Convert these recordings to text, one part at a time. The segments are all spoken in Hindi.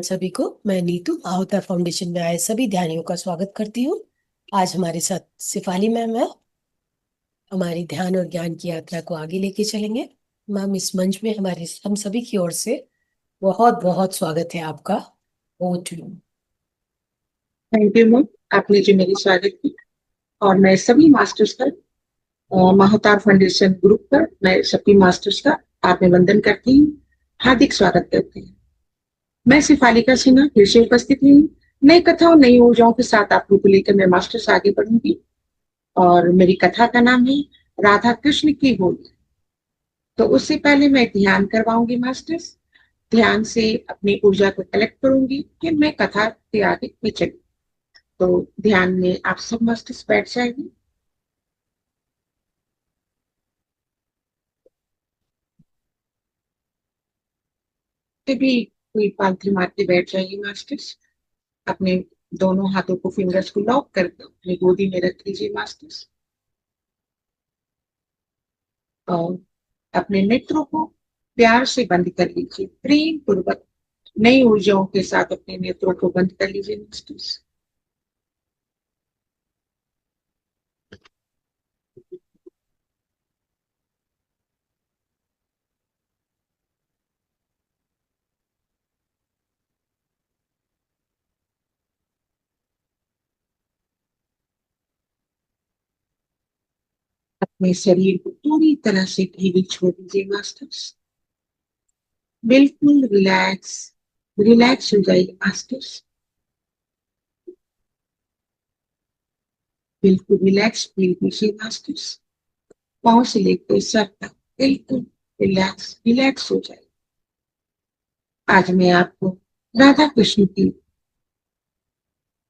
सभी को। मैं नीतू अवतार फाउंडेशन में आए सभी ध्यानियों का स्वागत करती हूँ। आज हमारे साथ सिफाली मैम है, हमारी ध्यान और ज्ञान की यात्रा को आगे लेके चलेंगे। मैम, इस मंच में हमारे हम सभी की ओर से बहुत बहुत स्वागत है आपका। Over to you. Thank you ma'am. आपने जो मेरी स्वागत की और मैं सभी मास्टर्स का महातार फाउंडेशन ग्रुप पर मैं सभी मास्टर्स का अभिनंदन करती हूँ, हार्दिक स्वागत करती हूँ। मैं सिफालिका सिन्हा फिर से उपस्थित हुई हूँ नई कथा और नई ऊर्जाओं के साथ आप लोग को लेकर मैं मास्टर्स आगे बढ़ूंगी। और मेरी कथा का नाम है राधा कृष्ण की होली। तो उससे पहले मैं ध्यान करवाऊंगी मास्टर्स। ध्यान से अपनी ऊर्जा को कलेक्ट करूंगी, फिर मैं कथा के आगे में चलूंगी। तो ध्यान में आप सब मास्टर्स बैठ जाएंगे। भी कोई पालथी मार के बैठ जाइए मास्टर्स। अपने दोनों हाथों को फिंगर्स को लॉक करके अपनी गोदी में रख लीजिए मास्टर्स। और अपने नेत्रों को प्यार से बंद कर लीजिए, प्रेम पूर्वक नई ऊर्जाओं के साथ अपने नेत्रों को बंद कर लीजिए मास्टर्स। अपने शरीर को पूरी तरह से ढीली छोड़ दीजिए मास्टर्स। बिल्कुल रिलैक्स रिलैक्स हो जाइए मास्टर्स। बिल्कुल रिलैक्स फील कीजिए मास्टर्स। पाँव से लेकर सर तक बिल्कुल रिलैक्स रिलैक्स हो जाए। आज मैं आपको राधा कृष्ण की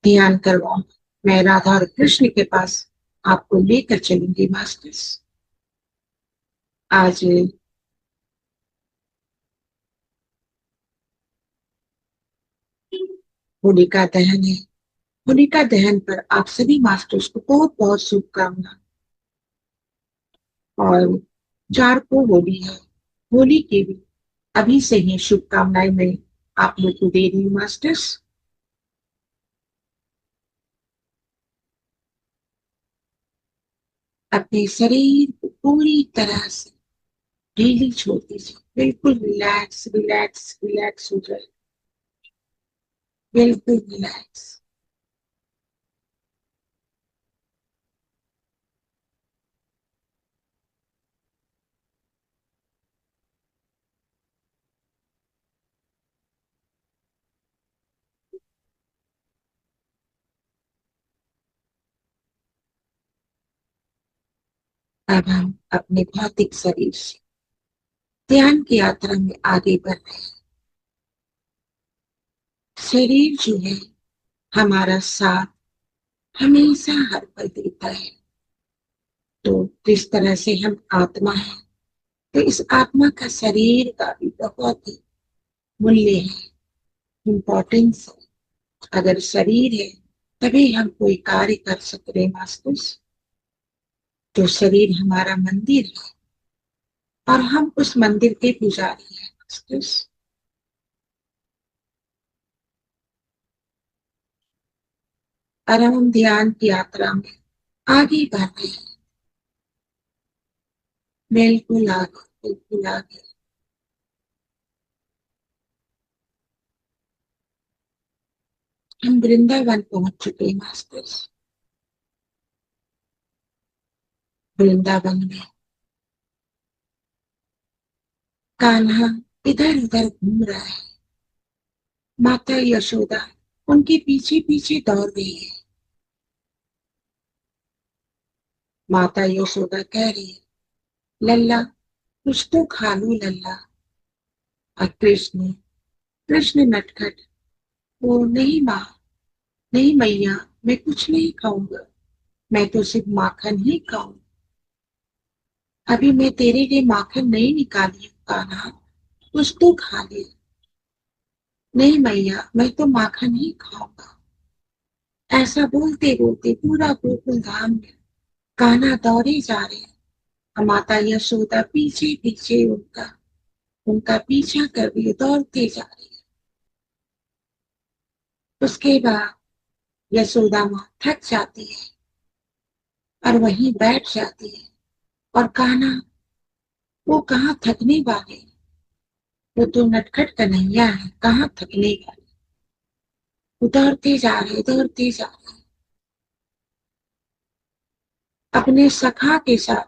ध्यान करवाऊं। मैं राधा और कृष्ण के पास आपको लेकर चलूंगी मास्टर्स। आज होलिका दहन है। होलिका दहन पर आप सभी मास्टर्स को बहुत बहुत शुभकामना। और 4 को होली है। होली की भी अभी से ही शुभकामनाएं मैं आप लोग को दे रही हूँ मास्टर्स। अपने शरीर को पूरी तरह से ढीली छोड़ दीजिए, बिल्कुल रिलैक्स रिलैक्स रिलैक्स हो जाए। बिल्कुल रिलैक्स। अब हम अपने भौतिक शरीर से ध्यान की यात्रा में आगे बढ़ रहे हैं। शरीर जो है हमारा साथ हमेशा हर पल देता है। तो जिस तरह से हम आत्मा है, तो इस आत्मा का शरीर का भी बहुत ही मूल्य है, इम्पोर्टेंस है। अगर शरीर है तभी हम कोई कार्य कर सकते हैं मास्टर्स। तो शरीर हमारा मंदिर है और हम उस मंदिर के पुजारी हैं मास्टर्स। और हम ध्यान की यात्रा में आगे बढ़ रहे हैं। बिल्कुल आगे बिल्कुल आगे। हम वृंदावन पहुंच चुके हैं मास्टर्स। वृंदावन में कान्हा इधर उधर घूम रहा है। माता यशोदा उनके पीछे पीछे दौड़ रही है। माता यशोदा कह रही है, लल्ला कुछ तो खा लो लल्ला। और कृष्ण कृष्ण नटखट, वो नहीं माँ, नहीं मैया, मैं कुछ नहीं खाऊंगा, मैं तो सिर्फ माखन ही खाऊंगा। अभी मैं तेरे लिए माखन नहीं निकाली हूँ कान्हा, कुछ तो खा ले। नहीं मैया, मैं तो माखन ही खाऊंगा। ऐसा बोलते बोलते पूरा गोकुल धाम में कान्हा दौड़े जा रहे हैं। और माता यशोदा पीछे पीछे उनका उनका पीछा कर रही है, दौड़ते जा रही है। उसके बाद यशोदा माँ थक जाती है और वहीं बैठ जाती है। और कान्हा, वो कहाँ थकने वाले, वो तो नटखट कन्हैया है, कहाँ थकने वाले। दौड़ते जा रहे अपने सखा के साथ,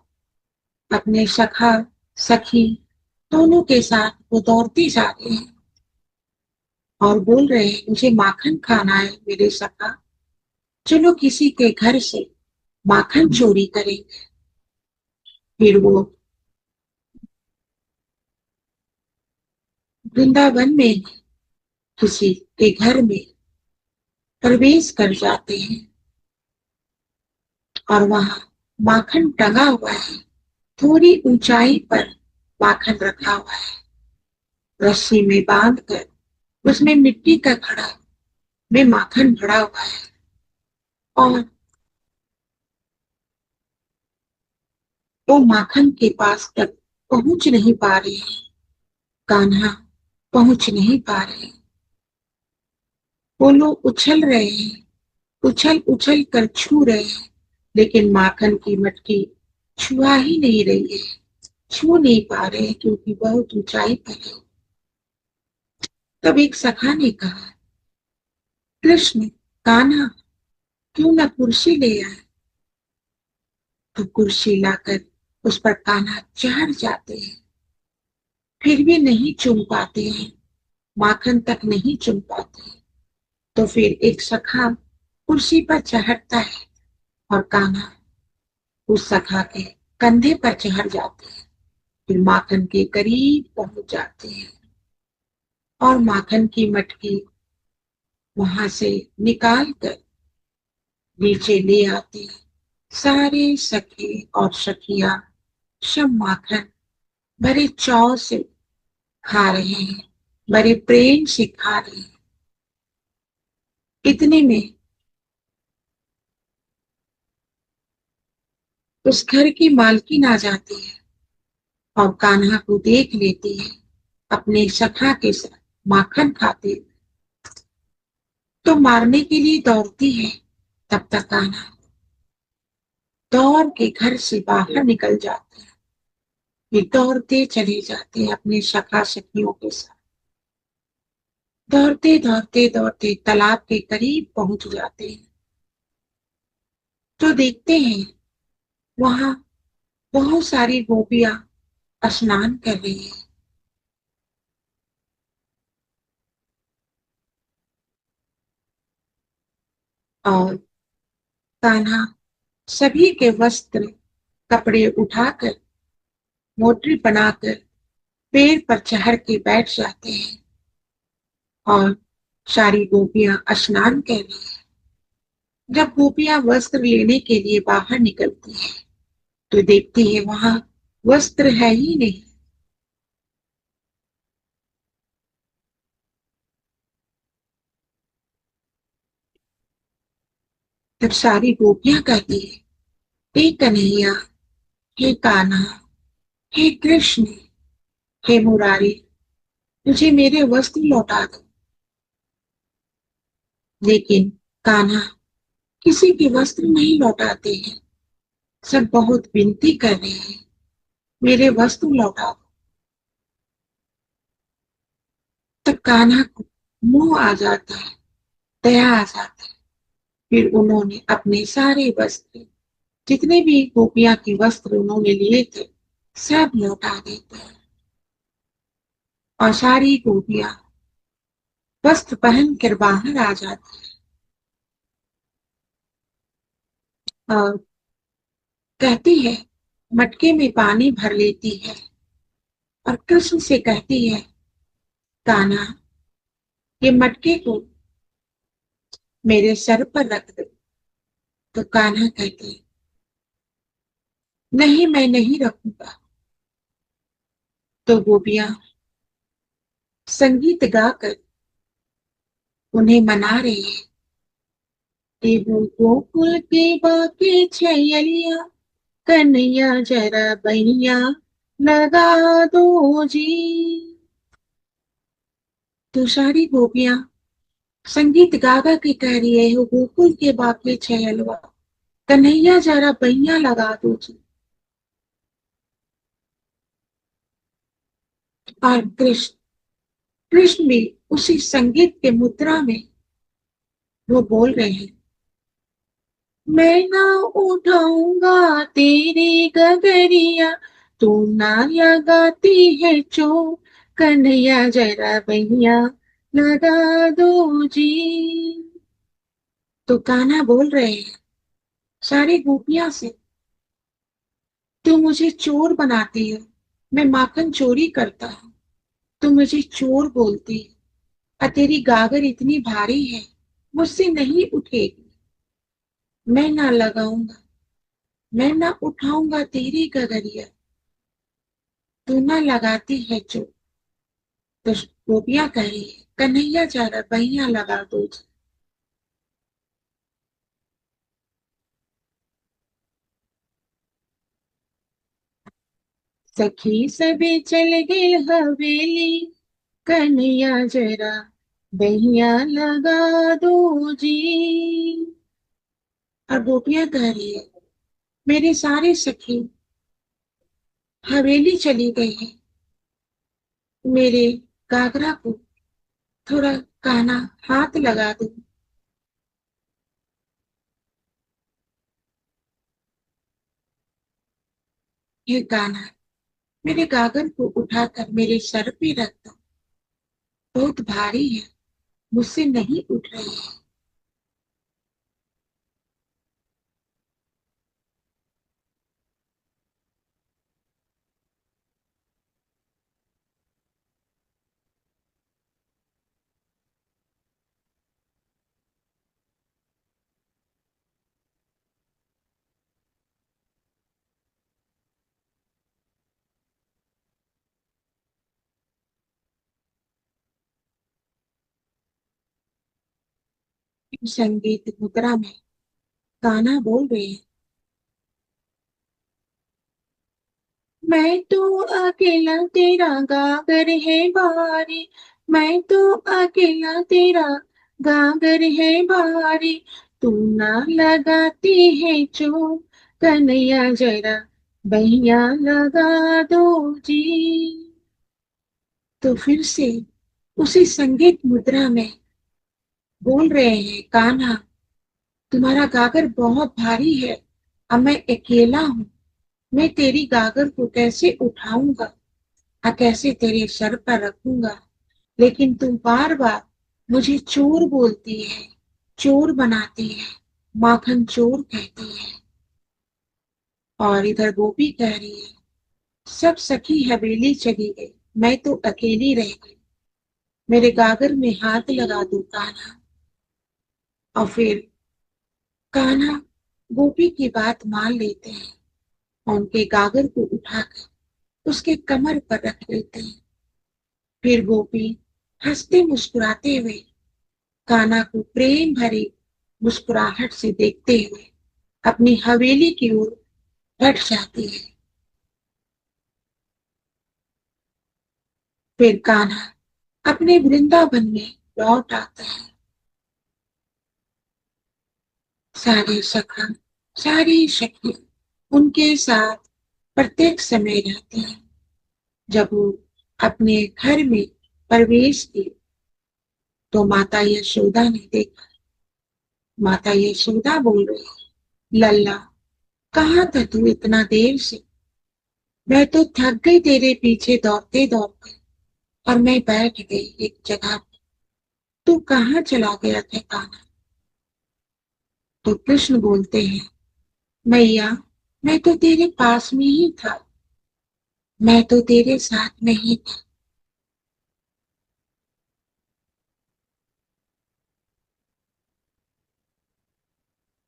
अपने सखा सखी दोनों के साथ वो दौड़ते जा रहे हैं और बोल रहे हैं, मुझे माखन खाना है मेरे सखा, चलो किसी के घर से माखन चोरी करेंगे। फिर वो वृंदावन में किसी के घर में प्रवेश कर जाते हैं और वहां माखन टंगा हुआ है। थोड़ी ऊंचाई पर माखन रखा हुआ है, रस्सी में बांधकर उसमें मिट्टी का घड़ा में माखन भरा हुआ है। और वो माखन के पास तक पहुंच नहीं पा रहे हैं। कान्हा पहुंच नहीं पा रहे। वो लोग उछल रहे हैं, उछल उछल कर छू रहे हैं, लेकिन माखन की मटकी छुआ ही नहीं रही है, छू नहीं पा रहे हैं क्योंकि बहुत ऊंचाई पर है। तब एक सखा ने कहा, कृष्ण, कान्हा क्यों न कुर्सी ले आए। तो कुर्सी लाकर उस पर कान्हा चढ़ जाते हैं, फिर भी नहीं चुम पाते हैं, माखन तक नहीं चुम पाते। तो फिर एक सखा कुर्सी पर चढ़ता है और कान्हा उस सखा के कंधे पर चढ़ जाते हैं, फिर माखन के करीब पहुंच जाते हैं और माखन की मटकी वहां से निकाल कर नीचे ले आते हैं। सारे सखे और सखियां सब माखन बड़े चाव से खा रहे हैं, बड़े प्रेम से खा रहे हैं। इतने में उस घर की मालकिन आ जाती है और कान्हा को देख लेती है अपने सखा के साथ माखन खाते हुए, तो मारने के लिए दौड़ती है। तब तक कान्हा दौड़ के घर से बाहर निकल जाते हैं, फिर दौड़ते चले जाते हैं अपने सखा सखियों के साथ। दौड़ते दौड़ते दौड़ते तालाब के करीब पहुंच जाते हैं, तो देखते हैं वहां बहुत सारी गोपियां स्नान कर रही है। और कान्हा सभी के वस्त्र कपड़े उठाकर मोटरी बनाकर पेड़ पर चढ़ के बैठ जाते हैं और सारी गोपियां स्नान कर रही हैं। जब गोपियां वस्त्र लेने के लिए बाहर निकलती हैं, तो देखती है वहां वस्त्र है ही नहीं। तब सारी गोपियां कहती है, हे कन्हैया, हे कान्हा, हे कृष्ण, हे मुरारी, मुझे मेरे वस्त्र लौटा दो। लेकिन कान्हा किसी के वस्त्र नहीं लौटाते हैं। सब बहुत विनती कर रहे हैं, मेरे वस्त्र लौटा दो। तब कान्हा को मुंह आ जाता है, दया आ जाता है। फिर उन्होंने अपने सारे वस्त्र, जितने भी गोपियां के वस्त्र उन्होंने लिए थे, सब लौटा देते हैं और सारी गोपियां वस्त्र पहन कर बाहर आ जाती है और कहती है, मटके में पानी भर लेती है और कृष्ण से कहती है, कान्हा, ये मटके को मेरे सर पर रख दो। तो कान्हा कहती है, नहीं, मैं नहीं रखूंगा। तो गोपियां संगीत गाकर उन्हें मना रही है, देहु गोकुल के बाके छैया, कन्हैया जरा बैया लगा दो जी। तो सारी गोपियां संगीत गा गा के कह रही है, हो गोकुल के बापे छयलवा, कन्हैया जरा बैया लगा दो जी। और कृष्ण कृष्ण भी उसी संगीत के मुद्रा में वो बोल रहे हैं, मैं ना उठाऊंगा तेरी गगरिया, तू ना लगाती है चो, कन्हैया जरा बैया लगा दो जी। तो कान्हा बोल रहे हैं सारी गोपियां से, तू मुझे चोर बनाती है, मैं माखन चोरी करता हूँ, तू मुझे चोर बोलती है, और तेरी गागर इतनी भारी है मुझसे नहीं उठेगी, मैं ना लगाऊंगा, मैं ना उठाऊंगा तेरी गगरिया, तू ना लगाती है चोर। तो गोपियां कह रही है, कन्हैया जरा बैया लगा दो जी। सखी सबे चल गए हवेली, कन्हैया जरा बैया लगा दो जी। और गोपियां कह रही है, मेरे सारे सखी हवेली चली गई है, मेरे गागरा को थोड़ा कान्हा हाथ लगा दो। ये कान्हा मेरे गागर को उठाकर मेरे सर पे रख दो, बहुत भारी है मुझसे नहीं उठ रही है। संगीत मुद्रा में कान्हा बोल रहे हैं, मैं तो अकेला तेरा गागर है भारी, मैं तो अकेला तेरा गागर है भारी, तू ना लगाती है चो, कन्हैया जरा भैया लगा दो जी। तो फिर से उसी संगीत मुद्रा में बोल रहे हैं, कान्हा तुम्हारा गागर बहुत भारी है, अब मैं अकेला हूँ, मैं तेरी गागर को कैसे उठाऊंगा और कैसे तेरे सर पर रखूंगा, लेकिन तुम बार बार मुझे चोर बोलती है, चोर बनाती है, माखन चोर कहती है। और इधर गोपी कह रही है, सब सखी हवेली चली गई, मैं तो अकेली रह गई, मेरे गागर में हाथ लगा दो कान्हा। और फिर कान्हा गोपी की बात मान लेते हैं और उनके गागर को उठाकर उसके कमर पर रख लेते हैं। फिर गोपी हंसते मुस्कुराते हुए कान्हा को प्रेम भरी मुस्कुराहट से देखते हुए अपनी हवेली की ओर बढ़ जाती है। फिर कान्हा अपने वृंदावन में लौट आता है। सारे सखा सारी सखी उनके साथ प्रत्येक समय रहते हैं। जब वो अपने घर में प्रवेश किए तो माता यशोदा ने देखा। माता यशोदा बोल रही, लल्ला कहाँ था तू इतना देर से, मैं तो थक गई तेरे पीछे दौड़ते दौड़ते, और मैं बैठ गई एक जगह पे, तू कहाँ चला गया था कान्हा। तो कृष्ण बोलते हैं, मैया मैं तो तेरे पास में ही था, मैं तो तेरे साथ में ही था।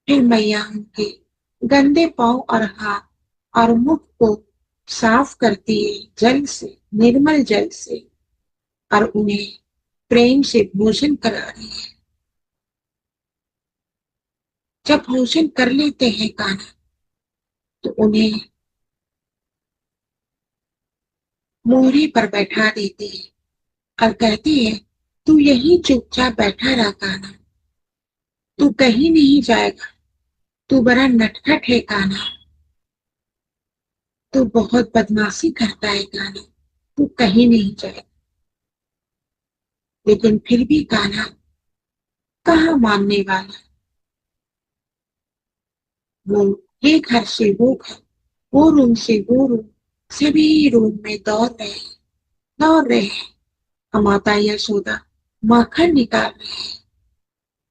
फिर मैया उनके गंदे पांव और हाथ और मुख को साफ करती है जल से, निर्मल जल से, और उन्हें प्रेम से भोजन करा रही है। जब भोजन कर लेते हैं कान्हा तो उन्हें मोहरे पर बैठा देती है और कहती है, तू यहीं चुपचाप बैठा रहा कान्हा, तू कहीं नहीं जाएगा, तू बड़ा नटखट है कान्हा, तू बहुत बदमाशी करता है कान्हा, तू कहीं नहीं जाएगा। लेकिन फिर भी कान्हा कहाँ मानने वाला। वो ये घर से वो घर, वो रूम से वो रूम, सभी रूम में दौड़ रहे हैं। और माता यशोदा माखन निकाल रहे हैं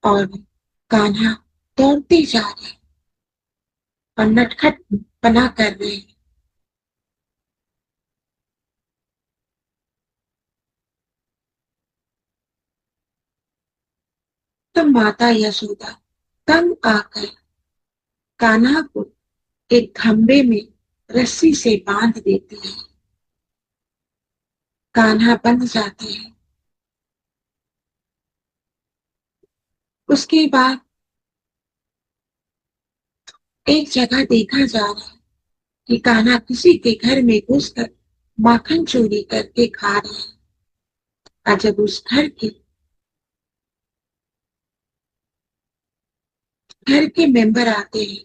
और कान्हा दौड़ते जा रहे हैं और नटखट बना कर रहे हैं। तब माता यशोदा तंग आकर कान्हा को एक खंबे में रस्सी से बांध देती है। कान्हा बंध जाते हैं। उसके बाद एक जगह देखा जा रहा है कि कान्हा किसी के घर में घुसकर माखन चोरी करके खा रहे हैं। और जब उस घर के मेंबर आते हैं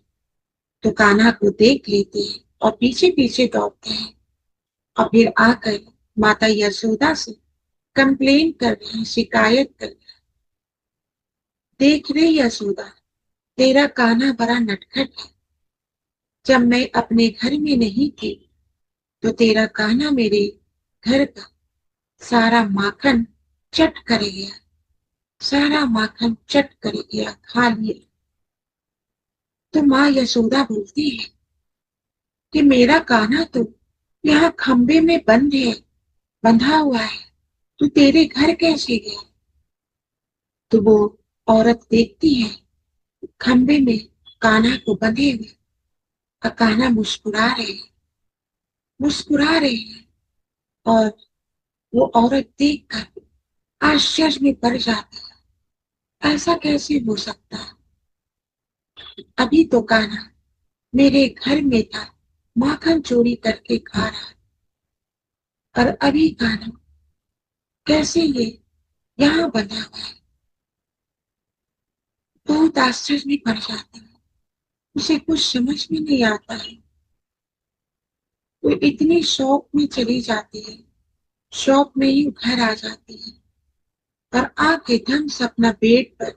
तो कान्हा को देख लेते हैं और पीछे पीछे दौड़ते हैं और फिर आकर माता यशोदा से कंप्लेन कर रहे हैं, शिकायत कर रहे हैं। देख रही यशोदा, तेरा कान्हा बड़ा नटखट है। जब मैं अपने घर में नहीं थी तो तेरा कान्हा मेरे घर का सारा माखन चट कर गया, सारा माखन चट कर गया, खा लिया। तो माँ यशोदा बोलती है कि मेरा कान्हा तो यहाँ खंबे में बंधा हुआ है, तो तेरे घर कैसे गया। तो वो औरत देखती है खंबे में कान्हा को बंधे हुए और कान्हा मुस्कुरा रहे हैं। और वो औरत देखकर आश्चर्य में पड़ जाती है, ऐसा कैसे हो सकता है। अभी तो कान्हा मेरे घर में था, माखन चोरी करके खा रहा, और अभी कान्हा कैसे ये यहाँ बना हुआ है। बहुत आश्चर्य में पड़ जाती है, उसे कुछ समझ में नहीं आता है। वो इतनी शौक में चली जाती है, शौक में ही घर आ जाती है और आके धम से अपना बेड पर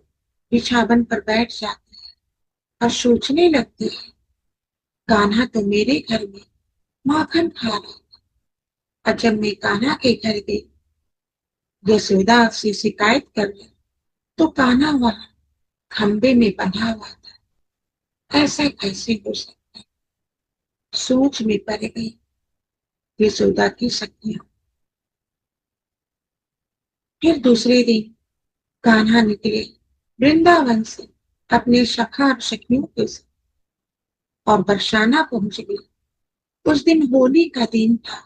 बिछावन पर बैठ जाती है और सोचने लगती है, कान्हा तो मेरे घर में माखन खा रहा है। और जब मैं कान्हा के घर गई, यशोदा से शिकायत कर रही, तो कान्हा वहां खंबे में बंधा हुआ था। ऐसा कैसे हो सकता। सोच में पड़ गई यशोदा की शक्तियां। फिर दूसरे दिन कान्हा निकले वृंदावन से अपने सखा और सखियों के साथ और बरसाना पहुंच गए। उस दिन होली का दिन था,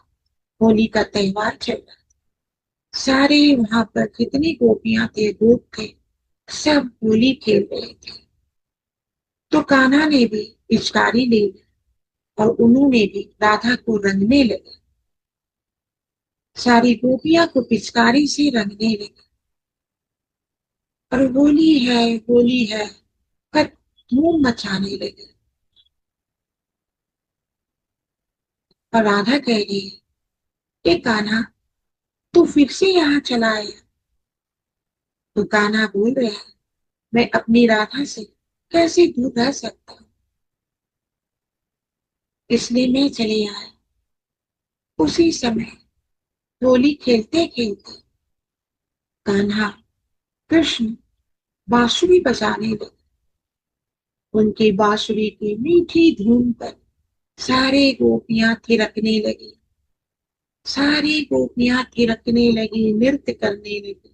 होली का त्योहार चल रहा। सारे वहां पर कितनी गोपियां थे, गोप थे, सब होली खेल रहे थे। तो कान्हा ने भी पिचकारी ले ली और उन्होंने भी राधा को रंगने लगे। सारी गोपियां को पिचकारी से रंगने लगी और होली है कर धूम मचाने लगे। और राधा कह रही है, ए कान्हा, तू फिर से यहाँ चला आया। तो कान्हा बोल रहे हैं, मैं अपनी राधा से कैसे दूर रह सकता हूँ, इसलिए मैं चले आया। उसी समय होली खेलते खेलते कान्हा कृष्ण बांसुरी बजाने लगे। उनकी बांसुरी की मीठी धुन पर सारे गोपियां थिरकने लगी, सारी गोपियां थिरकने लगी, नृत्य करने लगी।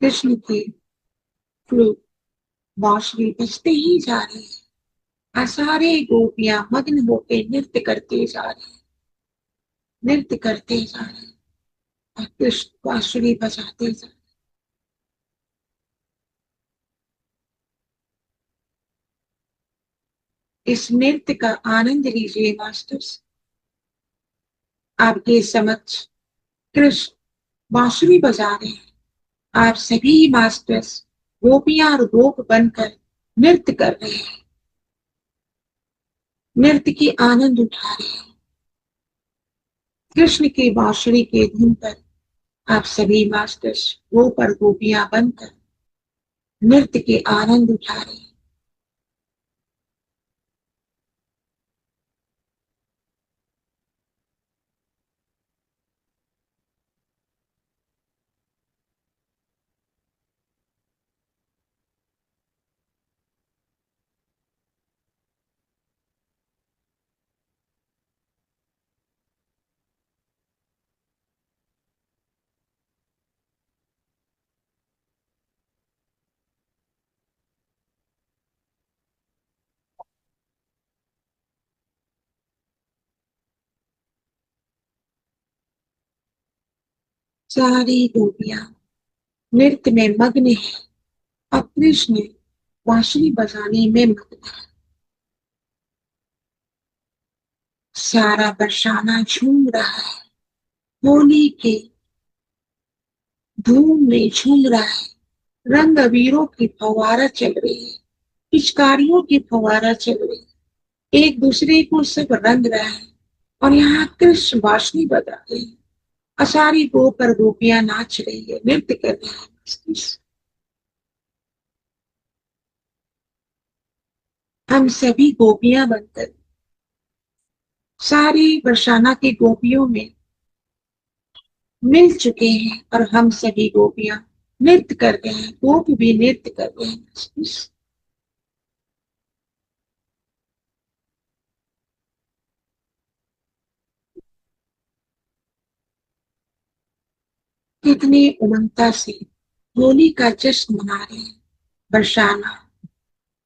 कृष्ण की फ्लूट बांसुरी बजते ही जा रही है और सारे गोपियां मग्न होकर नृत्य करते जा रहे हैं, नृत्य करते जा रहे हैं। और कृष्ण बांसुरी बजाते जा। इस नृत्य का आनंद लीजिए मास्टर्स। आपके समक्ष कृष्ण बांसुरी बजा रहे हैं। आप सभी मास्टर्स गोपियां और गोप बनकर नृत्य कर रहे हैं, नृत्य की आनंद उठा रहे हैं। कृष्ण की बांसुरी के धुन पर आप सभी मास्टर्स गोप और गोपियां बनकर नृत्य के आनंद उठा रहे हैं। सारी गोपियां नृत्य में मग्न है और कृष्ण बांसुरी बजाने में मग्न है। सारा बरसाना झूम रहा है, होली के धूम में झूम रहा है। रंग अबीरों की फव्वारा चल रही है, पिचकारियों की फव्वारा चल रही है, एक दूसरे को सब रंग रहा है। और यहाँ कृष्ण बांसुरी बजा रहे हैं और सारी गोप और गोपियां नाच रही है, नृत्य कर रही है। हम सभी गोपियां बनकर सारी बरसाना की गोपियों में मिल चुके हैं और हम सभी गोपियां नृत्य कर रहे हैं, गोप भी नृत्य कर रहे हैं। कितने उमंगता से होली का जश्न मना रहे हैं। बरसाना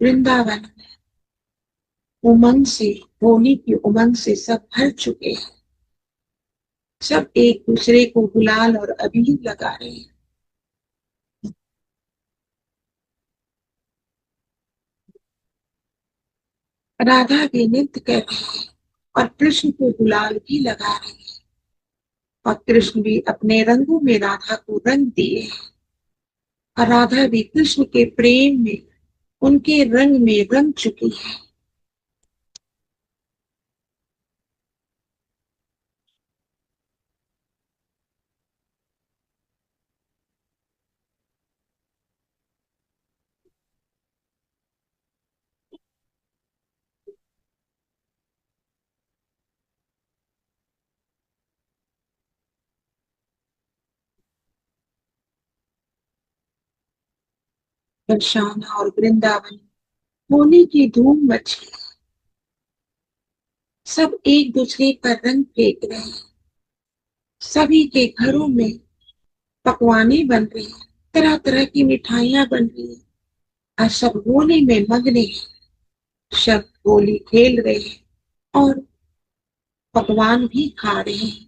वृंदावन में उमंग से, होली की उमंग से सब भर चुके हैं। सब एक दूसरे को गुलाल और अबीर लगा रहे हैं। राधा भी नृत्य कर रही है और कृष्ण को गुलाल भी लगा रही है। और कृष्ण भी अपने रंगों में राधा को रंग दिए हैं और राधा भी कृष्ण के प्रेम में, उनके रंग में रंग चुकी है। बरसाना और वृंदावन होली की धूम मची। सब एक दूसरे पर रंग फेंक रहे हैं। सभी के घरों में पकवाने बन रही हैं, तरह तरह की मिठाइयां बन रही हैं और सब होली में मगन हैं। सब होली खेल रहे हैं और पकवान भी खा रहे हैं,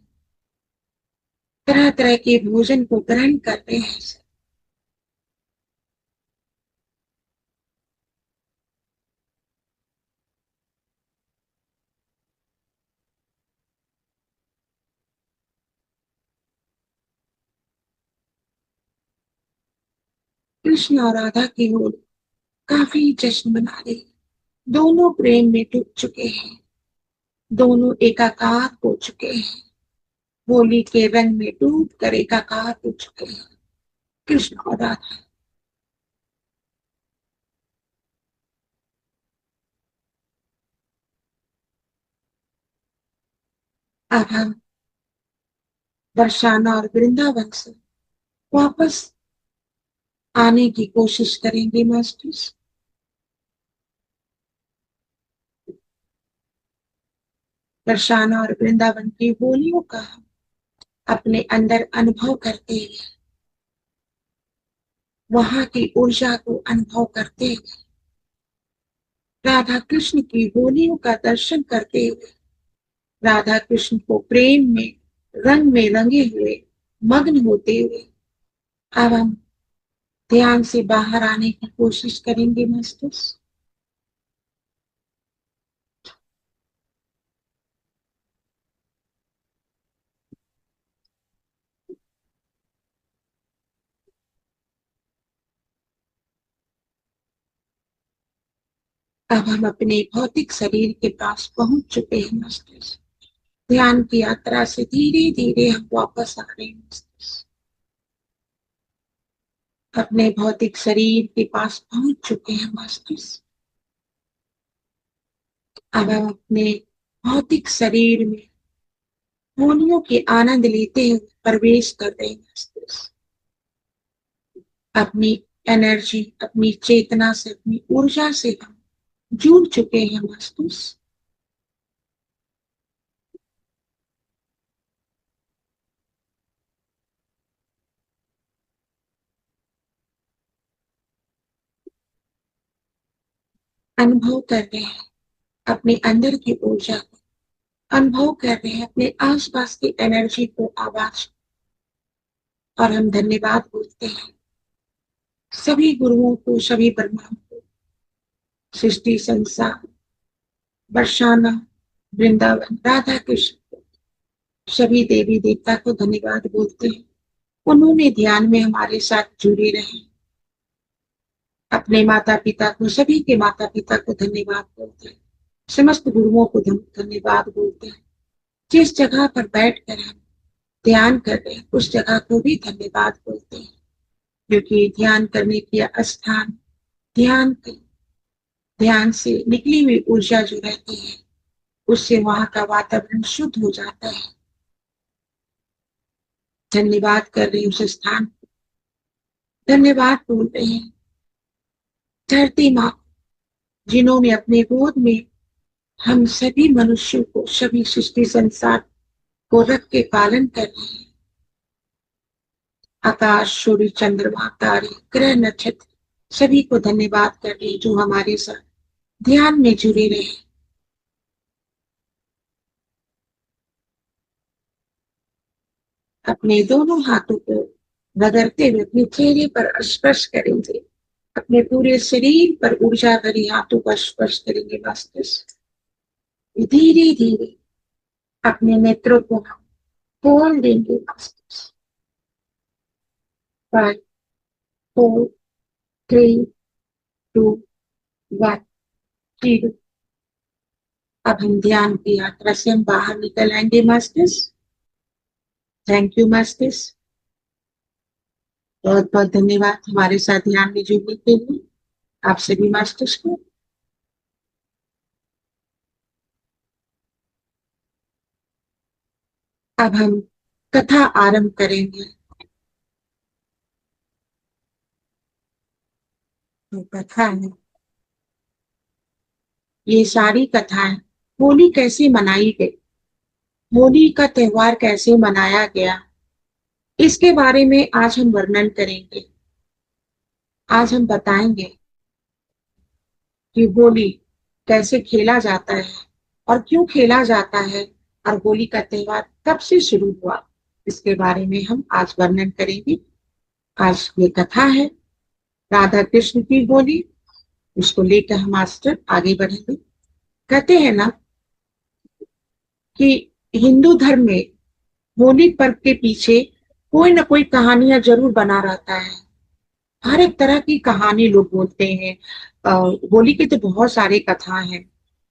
तरह तरह के भोजन को ग्रहण कर रहे हैं। कृष्ण और राधा की होली काफी जश्न मना रही है। दोनों प्रेम में डूब चुके हैं, दोनों एकाकार हो चुके हैं। होली के रंग में डूब कर एकाकार हो चुके हैं कृष्ण और राधा। अब हम बरसाना और वृंदावन से वापस आने की कोशिश करेंगे मास्टर्स। बरसाना और वृंदावन की होलियों का हम अपने अंदर अनुभव करते हुए, वहां की ऊर्जा को अनुभव करते हुए, राधा कृष्ण की होलियों का दर्शन करते हुए, राधा कृष्ण को प्रेम में, रंग में रंगे हुए मग्न होते हुए अब हम ध्यान से बाहर आने की कोशिश करेंगे मस्तिष्क। अब हम अपने भौतिक शरीर के पास पहुंच चुके हैं मस्तिष्क। ध्यान की यात्रा से धीरे धीरे हम वापस आ रहे हैं मस्तिष्क। अपने भौतिक शरीर के पास पहुंच चुके हैं मस्तिष्क। अब हम अपने भौतिक शरीर में होलियों के आनंद लेते हुए प्रवेश कर रहे हैं मस्तिष्क। अपनी एनर्जी, अपनी चेतना से, अपनी ऊर्जा से हम जुड़ चुके हैं मस्तिष्क। अनुभव कर रहे हैं अपने अंदर की ऊर्जा को, अनुभव कर रहे हैं अपने आसपास की एनर्जी को, आवाज। और हम धन्यवाद बोलते हैं सभी गुरुओं को, सभी ब्रह्माओं को, सृष्टि, संसार, बरसाना, वृंदावन, राधा कृष्ण को, सभी देवी देवता को धन्यवाद बोलते हैं। उन्होंने ध्यान में हमारे साथ जुड़े रहे। अपने माता पिता को, सभी के माता पिता को धन्यवाद बोलते हैं। समस्त गुरुओं को धन्यवाद बोलते हैं। जिस जगह पर बैठकर हम ध्यान कर रहे हैं उस जगह को भी धन्यवाद बोलते हैं, क्योंकि ध्यान करने की स्थान, ध्यान से निकली हुई ऊर्जा जो रहती है उससे वहां का वातावरण शुद्ध हो जाता है। धन्यवाद कर रहे हैं उस स्थान को, धन्यवाद बोल रहे हैं धरती माँ, जिन्होंने अपने गोद में हम सभी मनुष्यों को, सभी सृष्टि संसार को रख के पालन कर रहे हैं। आकाश, सूर्य, चंद्रमा, तारे, ग्रह, नक्षत्र सभी को धन्यवाद कर रहे हैं जो हमारे साथ ध्यान में जुड़े रहे। अपने दोनों हाथों को रगड़ते हुए अपने चेहरे पर स्पर्श करेंगे। अपने पूरे शरीर पर ऊर्जा भरी हाथों का स्पर्श करेंगे मस्तिष्क। धीरे धीरे अपने नेत्रों को हम खोल देंगे मस्तिष्क। 5, 4, 3, 2, 1, 0। अब हम ध्यान की यात्रा से हम बाहर निकल आएंगे मस्तिष्क। थैंक यू मस्तिष्क, बहुत बहुत धन्यवाद हमारे साथ ध्यान में जुड़ने के लिए। आप सभी मस्तिष्क को अब हम कथा आरंभ करेंगे। तो कथा है, ये सारी कथाएं होली कैसे मनाई गई, होली का त्योहार कैसे मनाया गया, इसके बारे में आज हम वर्णन करेंगे। आज हम बताएंगे कि होली कैसे खेला जाता है और क्यों खेला जाता है, और होली का त्योहार कब से शुरू हुआ, इसके बारे में हम आज वर्णन करेंगे। आज ये कथा है राधा कृष्ण की होली, उसको लेकर हम मास्टर आगे बढ़ेंगे। कहते हैं ना कि हिंदू धर्म में होली पर्व के पीछे कोई ना कोई कहानियां जरूर बना रहता है। हर एक तरह की कहानी लोग बोलते हैं। होली की तो बहुत सारी कथा हैं,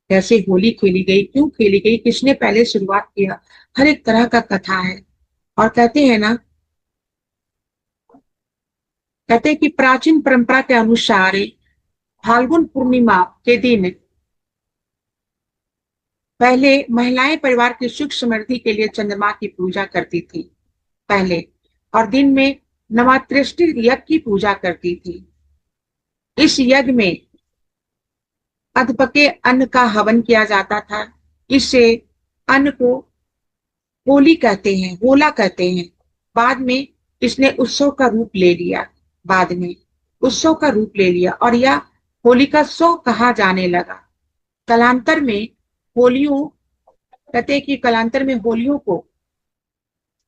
कैसे होली खेली गई, क्यों खेली गई, किसने पहले शुरुआत किया, हर एक तरह का कथा है। और कहते हैं ना, कहते हैं कि प्राचीन परंपरा के अनुसार फाल्गुन पूर्णिमा के दिन पहले महिलाएं परिवार की सुख समृद्धि के लिए चंद्रमा की पूजा करती थी पहले, और दिन में नवात्रिष्टि यज्ञ की पूजा करती थी। इस यज्ञ में अधपके अन्न का हवन किया जाता था। इससे अन्न को होली कहते हैं, होला कहते हैं। बाद में इसने उत्सव का रूप ले लिया, बाद में उत्सव का रूप ले लिया और यह होलिकोत्सव कहा जाने लगा। कलांतर में होलियों, कहते हैं कि कलांतर में होलियों को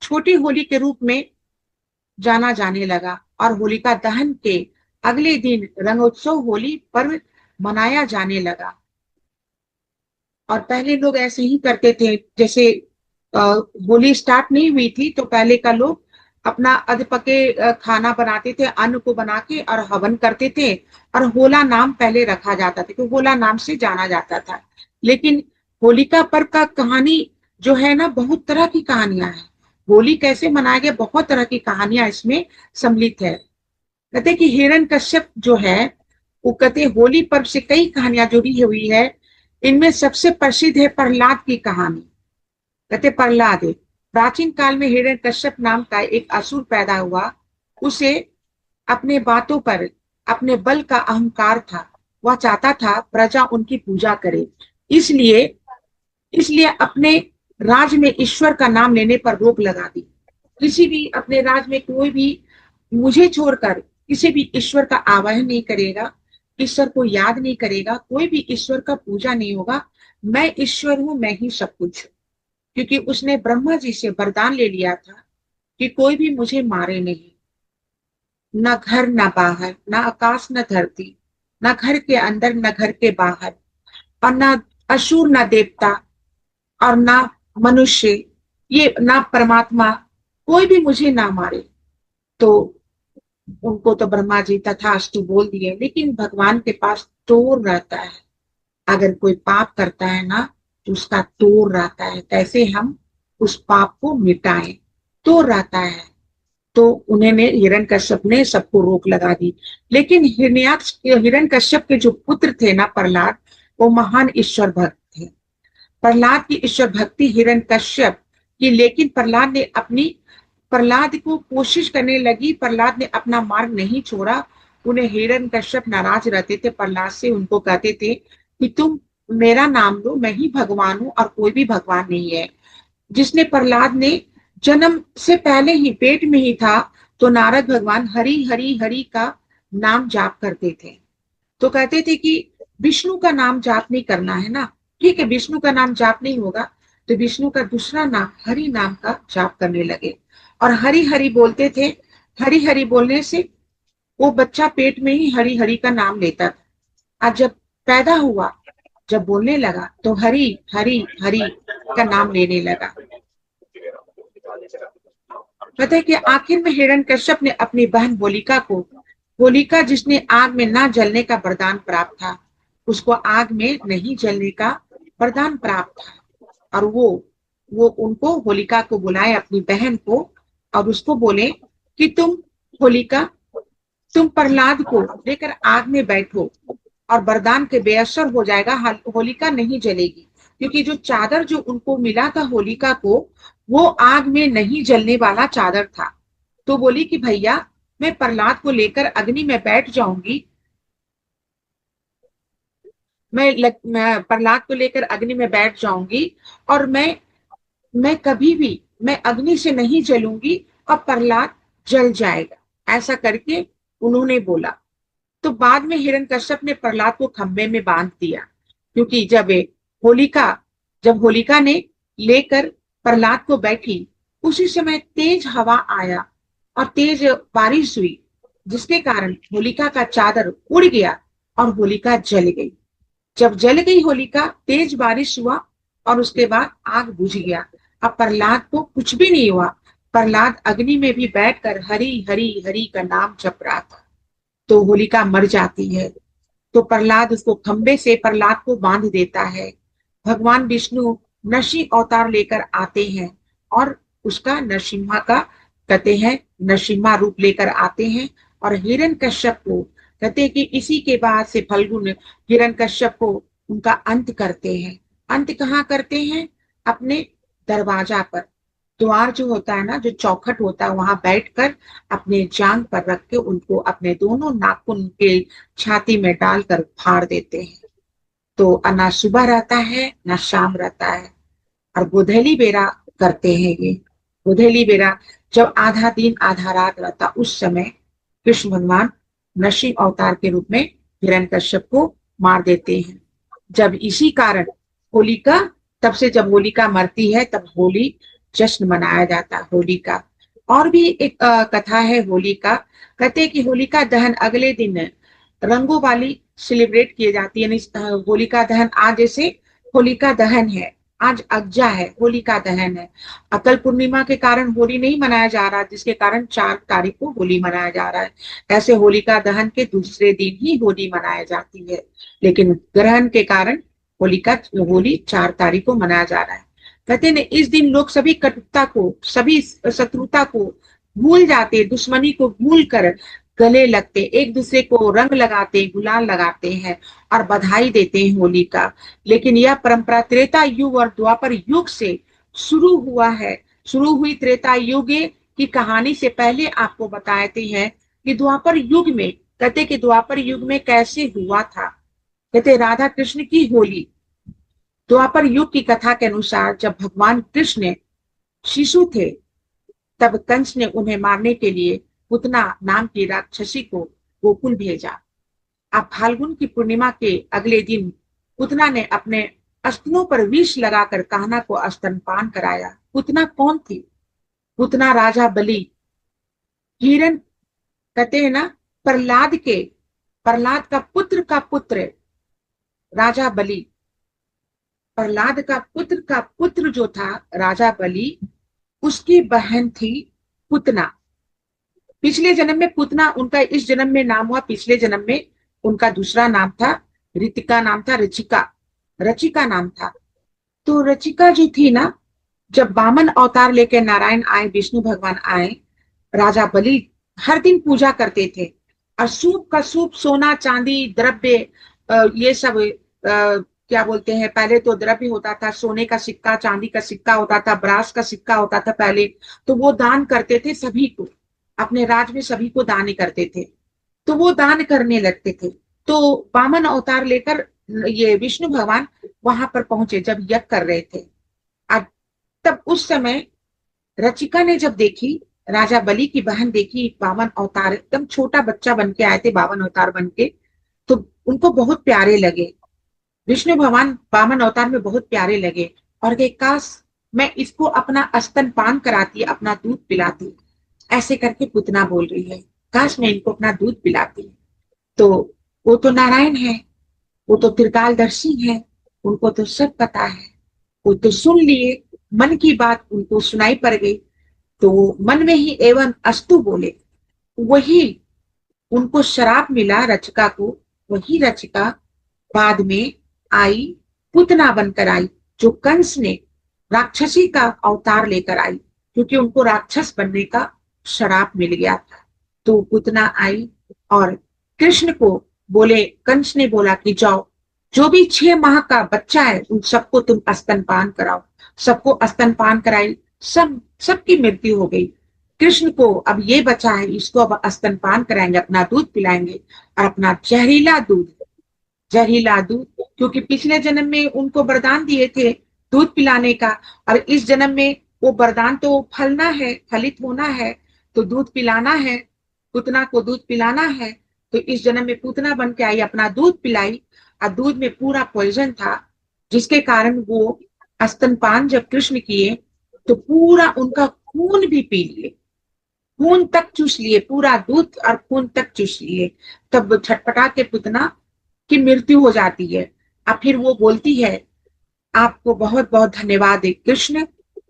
छोटी होली के रूप में जाना जाने लगा और होलिका दहन के अगले दिन रंगोत्सव होली पर्व मनाया जाने लगा। और पहले लोग ऐसे ही करते थे, जैसे अ, होली स्टार्ट नहीं हुई थी तो पहले का लोग अपना अधपके खाना बनाते थे, अन्न को बना के और हवन करते थे, और होला नाम पहले रखा जाता था, क्योंकि होला नाम से जाना जाता था। लेकिन होलिका पर्व का कहानी जो है ना, बहुत तरह की कहानियां हैं। होली कैसे मनाया गया, बहुत तरह की कहानियां इसमें सम्मिलित है। कहते कि हिरण्यकश्यप जो है, वो कहते होली पर्व से कई कहानियां जुड़ी हुई है। इनमें सबसे प्रसिद्ध है प्रहलाद की कहानी। कहते प्रहलाद, प्राचीन काल में हिरण्यकश्यप नाम का एक असुर पैदा हुआ। उसे अपने बातों पर, अपने बल का अहंकार था। वह चाहता था प्रजा उनकी पूजा करे। इसलिए इसलिए अपने राज में ईश्वर का नाम लेने पर रोक लगा दी। किसी भी अपने राज में कोई भी मुझे छोड़कर किसी भी ईश्वर का आवाहन नहीं करेगा, ईश्वर को याद नहीं करेगा, कोई भी ईश्वर का पूजा नहीं होगा। मैं ईश्वर हूं, मैं ही सब कुछ हूं। क्योंकि उसने ब्रह्मा जी से वरदान ले लिया था कि कोई भी मुझे मारे नहीं। न घर न बाहर, न आकाश न धरती, न घर के अंदर न घर के बाहर, और न असुर न देवता, और ना मनुष्य, ये ना परमात्मा, कोई भी मुझे ना मारे। तो उनको तो ब्रह्मा जी तथास्तु बोल दिए। लेकिन भगवान के पास तोड़ रहता है। अगर कोई पाप करता है ना, तो उसका तोड़ रहता है, कैसे हम उस पाप को मिटाएं, तोड़ रहता है। तो उन्होंने हिरण्यकश्यप ने सबको रोक लगा दी। लेकिन हिरण्यकश्यप के जो पुत्र थे ना प्रहलाद, वो महान ईश्वर भक्त थे। प्रहलाद की ईश्वर भक्ति हिरण्यकश्यप की, लेकिन प्रहलाद को कोशिश करने लगी। प्रहलाद ने अपना मार्ग नहीं छोड़ा। उन्हें हिरण्यकश्यप नाराज रहते थे प्रहलाद से, उनको कहते थे कि तुम मेरा नाम लो, मैं ही भगवान हूं और कोई भी भगवान नहीं है। जिसने प्रहलाद ने जन्म से पहले ही पेट में ही था, तो नारद भगवान हरि हरि हरि का नाम जाप करते थे। तो कहते थे कि विष्णु का नाम जाप नहीं करना है ना, ठीक है, विष्णु का नाम जाप नहीं होगा, तो विष्णु का दूसरा नाम हरि नाम का जाप करने लगे। और हरि हरि बोलते थे। हरि हरि बोलने से वो बच्चा पेट में ही हरि हरि का नाम लेता था। आज जब पैदा हुआ, जब बोलने लगा, तो हरि हरि हरि का नाम लेने लगा। पता है कि आखिर में हिरण्यकश्यप ने अपनी बहन होलिका जिसने आग में ना जलने का वरदान प्राप्त था, उसको आग में नहीं जलने का वरदान प्राप्त था। और वो उनको, होलिका को बुलाए, अपनी बहन को, और उसको बोले कि होलिका तुम प्रहलाद को लेकर आग में बैठो, और वरदान के बेअसर हो जाएगा, होलिका नहीं जलेगी। क्योंकि जो चादर जो उनको मिला था होलिका को, वो आग में नहीं जलने वाला चादर था। तो बोली कि भैया, मैं प्रहलाद को लेकर अग्नि में बैठ जाऊंगी, मैं प्रहलाद को लेकर अग्नि में बैठ जाऊंगी, और मैं कभी भी, मैं अग्नि से नहीं जलूंगी, और प्रहलाद जल जाएगा, ऐसा करके उन्होंने बोला। तो बाद में हिरण्यकश्यप ने प्रहलाद को खंबे में बांध दिया। क्योंकि होलिका जब होलिका ने लेकर प्रहलाद को बैठी, उसी समय तेज हवा आया और तेज बारिश हुई, जिसके कारण होलिका का चादर उड़ गया और होलिका जल गई। जब जल गई होलिका, तेज बारिश हुआ और उसके बाद आग बुझ गया। अब प्रहलाद को कुछ भी नहीं हुआ। प्रहलाद अग्नि में भी बैठकर हरि हरि हरि का नाम जप रहा था। तो होलिका मर जाती है। तो प्रहलाद उसको खंबे से प्रहलाद को बांध देता है। भगवान विष्णु नरसिंह अवतार लेकर आते हैं और उसका नरसिम्हा का, कहते हैं, नरसिम्हा रूप लेकर आते हैं। और हिरण्यकश्यप को कहते हैं कि इसी के बाद से फल्गुन हिरण्यकश्यप को उनका अंत करते हैं। अंत कहाँ करते हैं? अपने दरवाजा पर, द्वार जो होता है ना, जो चौखट होता है, वहां बैठकर अपने जांग पर रख के उनको अपने दोनों नाखून के छाती में डालकर फाड़ देते हैं। तो ना सुबह रहता है ना शाम रहता है। और गोधेली बेरा करते हैं ये। गोधेली बेरा जब आधा दिन आधा रात रहता, उस समय कृष्ण भगवान नरसिंह अवतार के रूप में हिरण्यकश्यप को मार देते हैं। जब इसी कारण होलिका, तब से जब होलिका मरती है, तब होली जश्न मनाया जाता है होली का। और भी एक कथा है होली का। कहते हैं कि होलिका दहन अगले दिन रंगों वाली सेलिब्रेट किए जाती है। होलिका दहन आज जैसे होलिका दहन है, आज अगजा है, होलिका दहन है। अकल पूर्णिमा के कारण होली नहीं मनाया जा रहा, जिसके कारण 4 तारीख को होली मनाया जा रहा है। ऐसे होलिका दहन के दूसरे दिन ही होली मनाई जाती है, लेकिन ग्रहण के कारण होली 4 तारीख को मनाया जा रहा है। कहते हैं इस दिन लोग सभी कटुता को, सभी शत्रुता को भूल जाते, दुश्मनी को भूल कर गले लगते, एक दूसरे को रंग लगाते, गुलाल लगाते हैं और बधाई देते हैं होली का। लेकिन यह परंपरा त्रेता युग और द्वापर युग से शुरू हुआ है। शुरू हुई त्रेता युग की कहानी से पहले आपको बताते हैं कि द्वापर युग में, कहते कि द्वापर युग में कैसे हुआ था। कहते राधा कृष्ण की होली। द्वापर युग की कथा के अनुसार जब भगवान कृष्ण शिशु थे, तब कंस ने उन्हें मारने के लिए पुतना नाम की राक्षसी को गोकुल भेजा। अब फाल्गुन की पूर्णिमा के अगले दिन पुतना ने अपने स्तनों पर विष लगाकर कान्हा को स्तनपान कराया। पुतना कौन थी? पुतना राजा बलि, हिरण, कहते हैं ना, प्रहलाद का पुत्र का पुत्र राजा बलि। प्रहलाद का पुत्र जो था राजा बलि, उसकी बहन थी पुतना। पिछले जन्म में पुतना उनका इस जन्म में नाम हुआ, पिछले जन्म में उनका दूसरा नाम था, ऋतिका नाम था, रचिका नाम था। तो रचिका जो थी ना, जब वामन अवतार लेकर नारायण आए, विष्णु भगवान आए, राजा बलि हर दिन पूजा करते थे। अशुभ का शुभ सोना चांदी द्रव्य, ये सब क्या बोलते हैं, पहले तो द्रव्य होता था, सोने का सिक्का, चांदी का सिक्का होता था, ब्रास का सिक्का होता था पहले। तो वो दान करते थे सभी को, अपने राज में सभी को दान करते थे। तो वो दान करने लगते थे। तो वामन अवतार लेकर ये विष्णु भगवान वहां पर पहुंचे जब यज्ञ कर रहे थे। अब तब उस समय रचिका ने जब देखी, राजा बलि की बहन देखी बावन अवतार, एकदम छोटा बच्चा बन के आए थे बावन अवतार बन के, तो उनको बहुत प्यारे लगे। विष्णु भगवान बामन अवतार में बहुत प्यारे लगे और कहे काश मैं इसको अपना स्तनपान कराती, अपना दूध पिलाती। ऐसे करके पुतना बोल रही है, काश मैं इनको अपना दूध पिलाती। तो वो तो नारायण है, वो तो त्रिकालदर्शी है, उनको तो सब पता है। वो तो सुन लिए, मन की बात उनको सुनाई पड़ गई। तो मन में ही एवं अस्तु बोले। वही उनको शराप मिला रचिका को। वही रचिका बाद में आई, पुतना बनकर आई, जो कंस ने राक्षसी का अवतार लेकर आई, क्योंकि उनको राक्षस बनने का शराप मिल गया था। तो पुतना आई और कृष्ण को बोले, कंस ने बोला कि जाओ, जो भी 6 माह का बच्चा है उन सबको तुम स्तनपान कराओ। सबको स्तनपान कराई, सबकी मृत्यु हो गई। कृष्ण को अब ये बचा है, इसको अब स्तनपान कराएंगे, अपना दूध पिलाएंगे, और अपना जहरीला दूध, क्योंकि पिछले जन्म में उनको वरदान दिए थे दूध पिलाने का, और इस जन्म में वो वरदान तो फलना है, फलित होना है, तो दूध पिलाना है, पुतना को दूध पिलाना है। तो इस जन्म में पुतना बन के आई, अपना दूध पिलाई, और दूध में पूरा पॉइजन था, जिसके कारण वो स्तनपान जब कृष्ण किए तो पूरा उनका खून भी पी लिए, खून तक चूस लिए, पूरा दूध और खून तक चूस लिए। तब छटपटा के पुतना की मृत्यु हो जाती है। अब फिर वो बोलती है, आपको बहुत बहुत धन्यवाद है कृष्ण,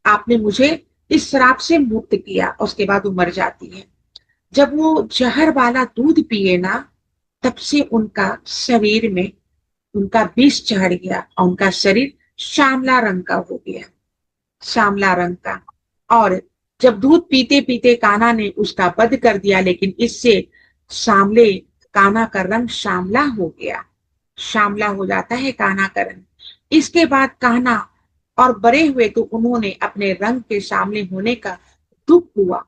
आपने मुझे इस श्राप से मुक्त किया। उसके बाद वो मर जाती है। जब वो जहर वाला दूध पिए ना, तब से उनका शरीर में उनका विष चढ़ गया और उनका शरीर श्यामला रंग का हो गया, श्यामला रंग का। और जब दूध पीते पीते कान्हा ने उसका वध कर दिया, लेकिन इससे श्यामले कान्हा का रंग श्यामला हो गया, श्यामला हो जाता है कान्हा का रंग। इसके बाद कान्हा और बड़े हुए तो उन्होंने अपने रंग के श्यामले होने का दुख हुआ,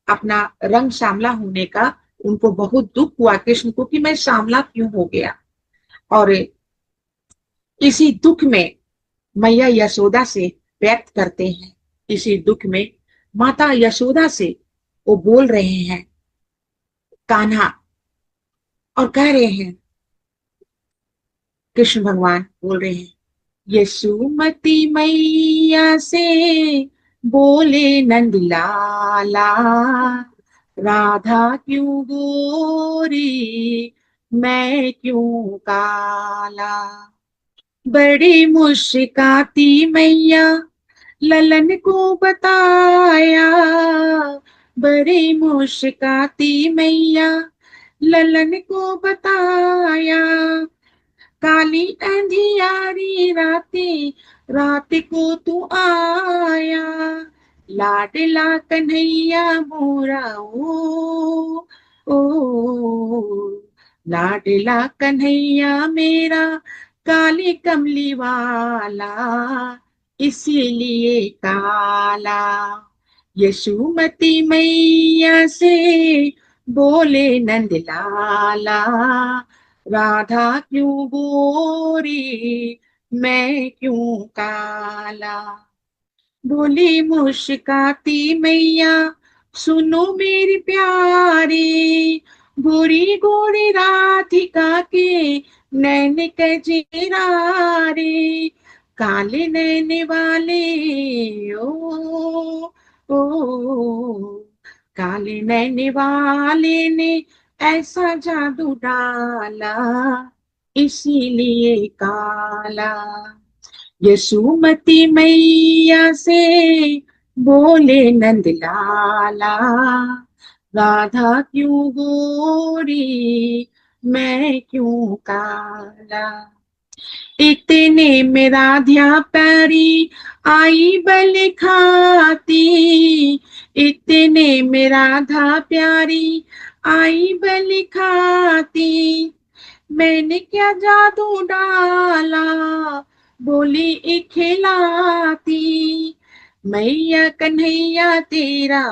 अपना रंग श्यामला होने का उनको बहुत दुख हुआ कृष्ण को, कि मैं श्यामला क्यों हो गया। और इसी दुख में मैया यशोदा से व्यक्त करते हैं, इसी दुख में माता यशोदा से वो बोल रहे हैं कान्हा, और कह रहे हैं, कृष्ण भगवान बोल रहे हैं, यशोमती मैया से बोले नंद लाला, राधा क्यों गोरी, मैं क्यों काला। बड़ी मुस्काती मैया, ललन को बताया। बड़ी मुस्काती मैया, ललन को बताया। काली अंधियारी रातें, रात को तू आया। लाडला कन्हैया मोरा ओ लाडला कन्हैया मेरा, काली कमली वाला, इसीलिए काला। यशोमती मैया से बोले नंद लाला, राधा क्यों गोरी, मैं क्यों काला। बोली मुस्काती मैया, सुनो मेरी प्यारी, गोरी गोरी राधिका के नैन कजरा रे, काले नैन वाले ओ काले नैन वाले ने ऐसा जादू डाला, इसीलिए काला। यशोमती मैया से बोले नंद लाला, राधा क्यों गोरी, मैं क्यों काला। इतने में राधा प्यारी आई बल खाती, इतने में राधा प्यारी आई बल खाती। मैंने क्या जादू डाला, बोली इखिलाती। मैया कन्हैया तेरा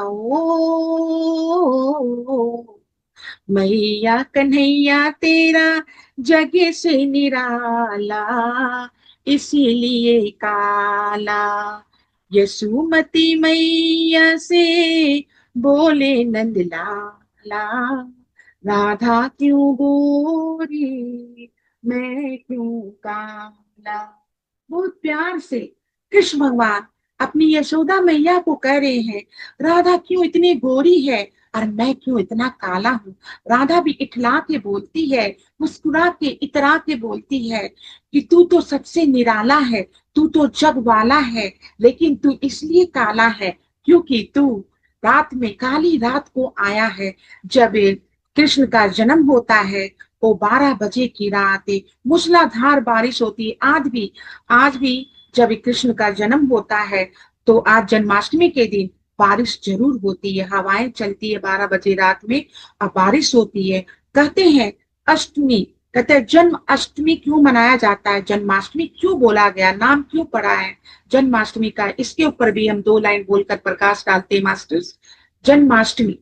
मैया कन्हैया तेरा जग से निराला, इसीलिए काला। यशोमती मैया से बोले नंद लाला, राधा क्यों गोरी, मैं क्यों काला। बहुत प्यार से कृष्ण भगवान अपनी यशोदा मैया को कह रहे हैं, राधा क्यों इतनी गोरी है और मैं क्यों इतना काला हूँ। राधा भी इठला के बोलती है, मुस्कुरा के इतरा के बोलती है कि तू तो सबसे निराला है, तू तो जग वाला है, लेकिन तू इसलिए काला है क्योंकि तू रात में, काली रात को आया है। जब कृष्ण का जन्म होता है वो 12 बजे की रात, मूसलाधार बारिश होती है। आज भी जब कृष्ण का जन्म होता है तो आज जन्माष्टमी के दिन बारिश जरूर होती है, हवाएं चलती है 12 बजे रात में और बारिश होती है। कहते हैं अष्टमी, कहते हैं जन्म अष्टमी क्यों मनाया जाता है, जन्माष्टमी क्यों बोला गया, नाम क्यों पड़ा है जन्माष्टमी का। इसके ऊपर भी हम 2 लाइन बोलकर प्रकाश डालते हैं मास्टर्स। जन्माष्टमी,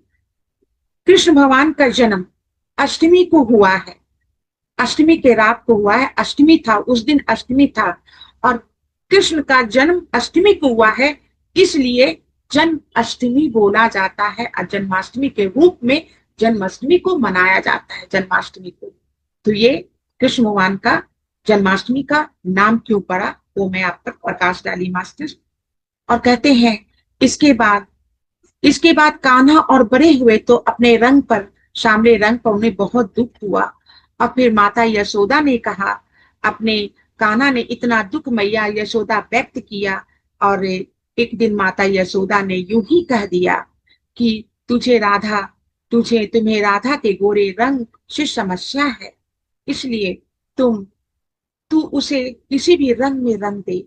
कृष्ण भगवान का जन्म अष्टमी को हुआ है, अष्टमी के रात को हुआ है, अष्टमी था उस दिन, अष्टमी था। और कृष्ण का जन्म अष्टमी को हुआ है, इसलिए जन्म अष्टमी बोला जाता है और जन्माष्टमी के रूप में जन्माष्टमी को मनाया जाता है, जन्माष्टमी को। तो ये कृष्ण भगवान का जन्माष्टमी का नाम क्यों पड़ा वो मैं आप तक प्रकाश डाली मास्टर। और कहते हैं इसके बाद कान्हा और बड़े हुए तो अपने रंग पर, सांवले रंग पर उन्हें बहुत दुख हुआ। और फिर माता यशोदा ने कहा, अपने कान्हा ने इतना दुख मैया यशोदा व्यक्त किया और एक दिन माता यशोदा ने यूं ही कह दिया कि तुम्हें राधा के गोरे रंग से समस्या है, इसलिए तू उसे किसी भी रंग में रंग दे।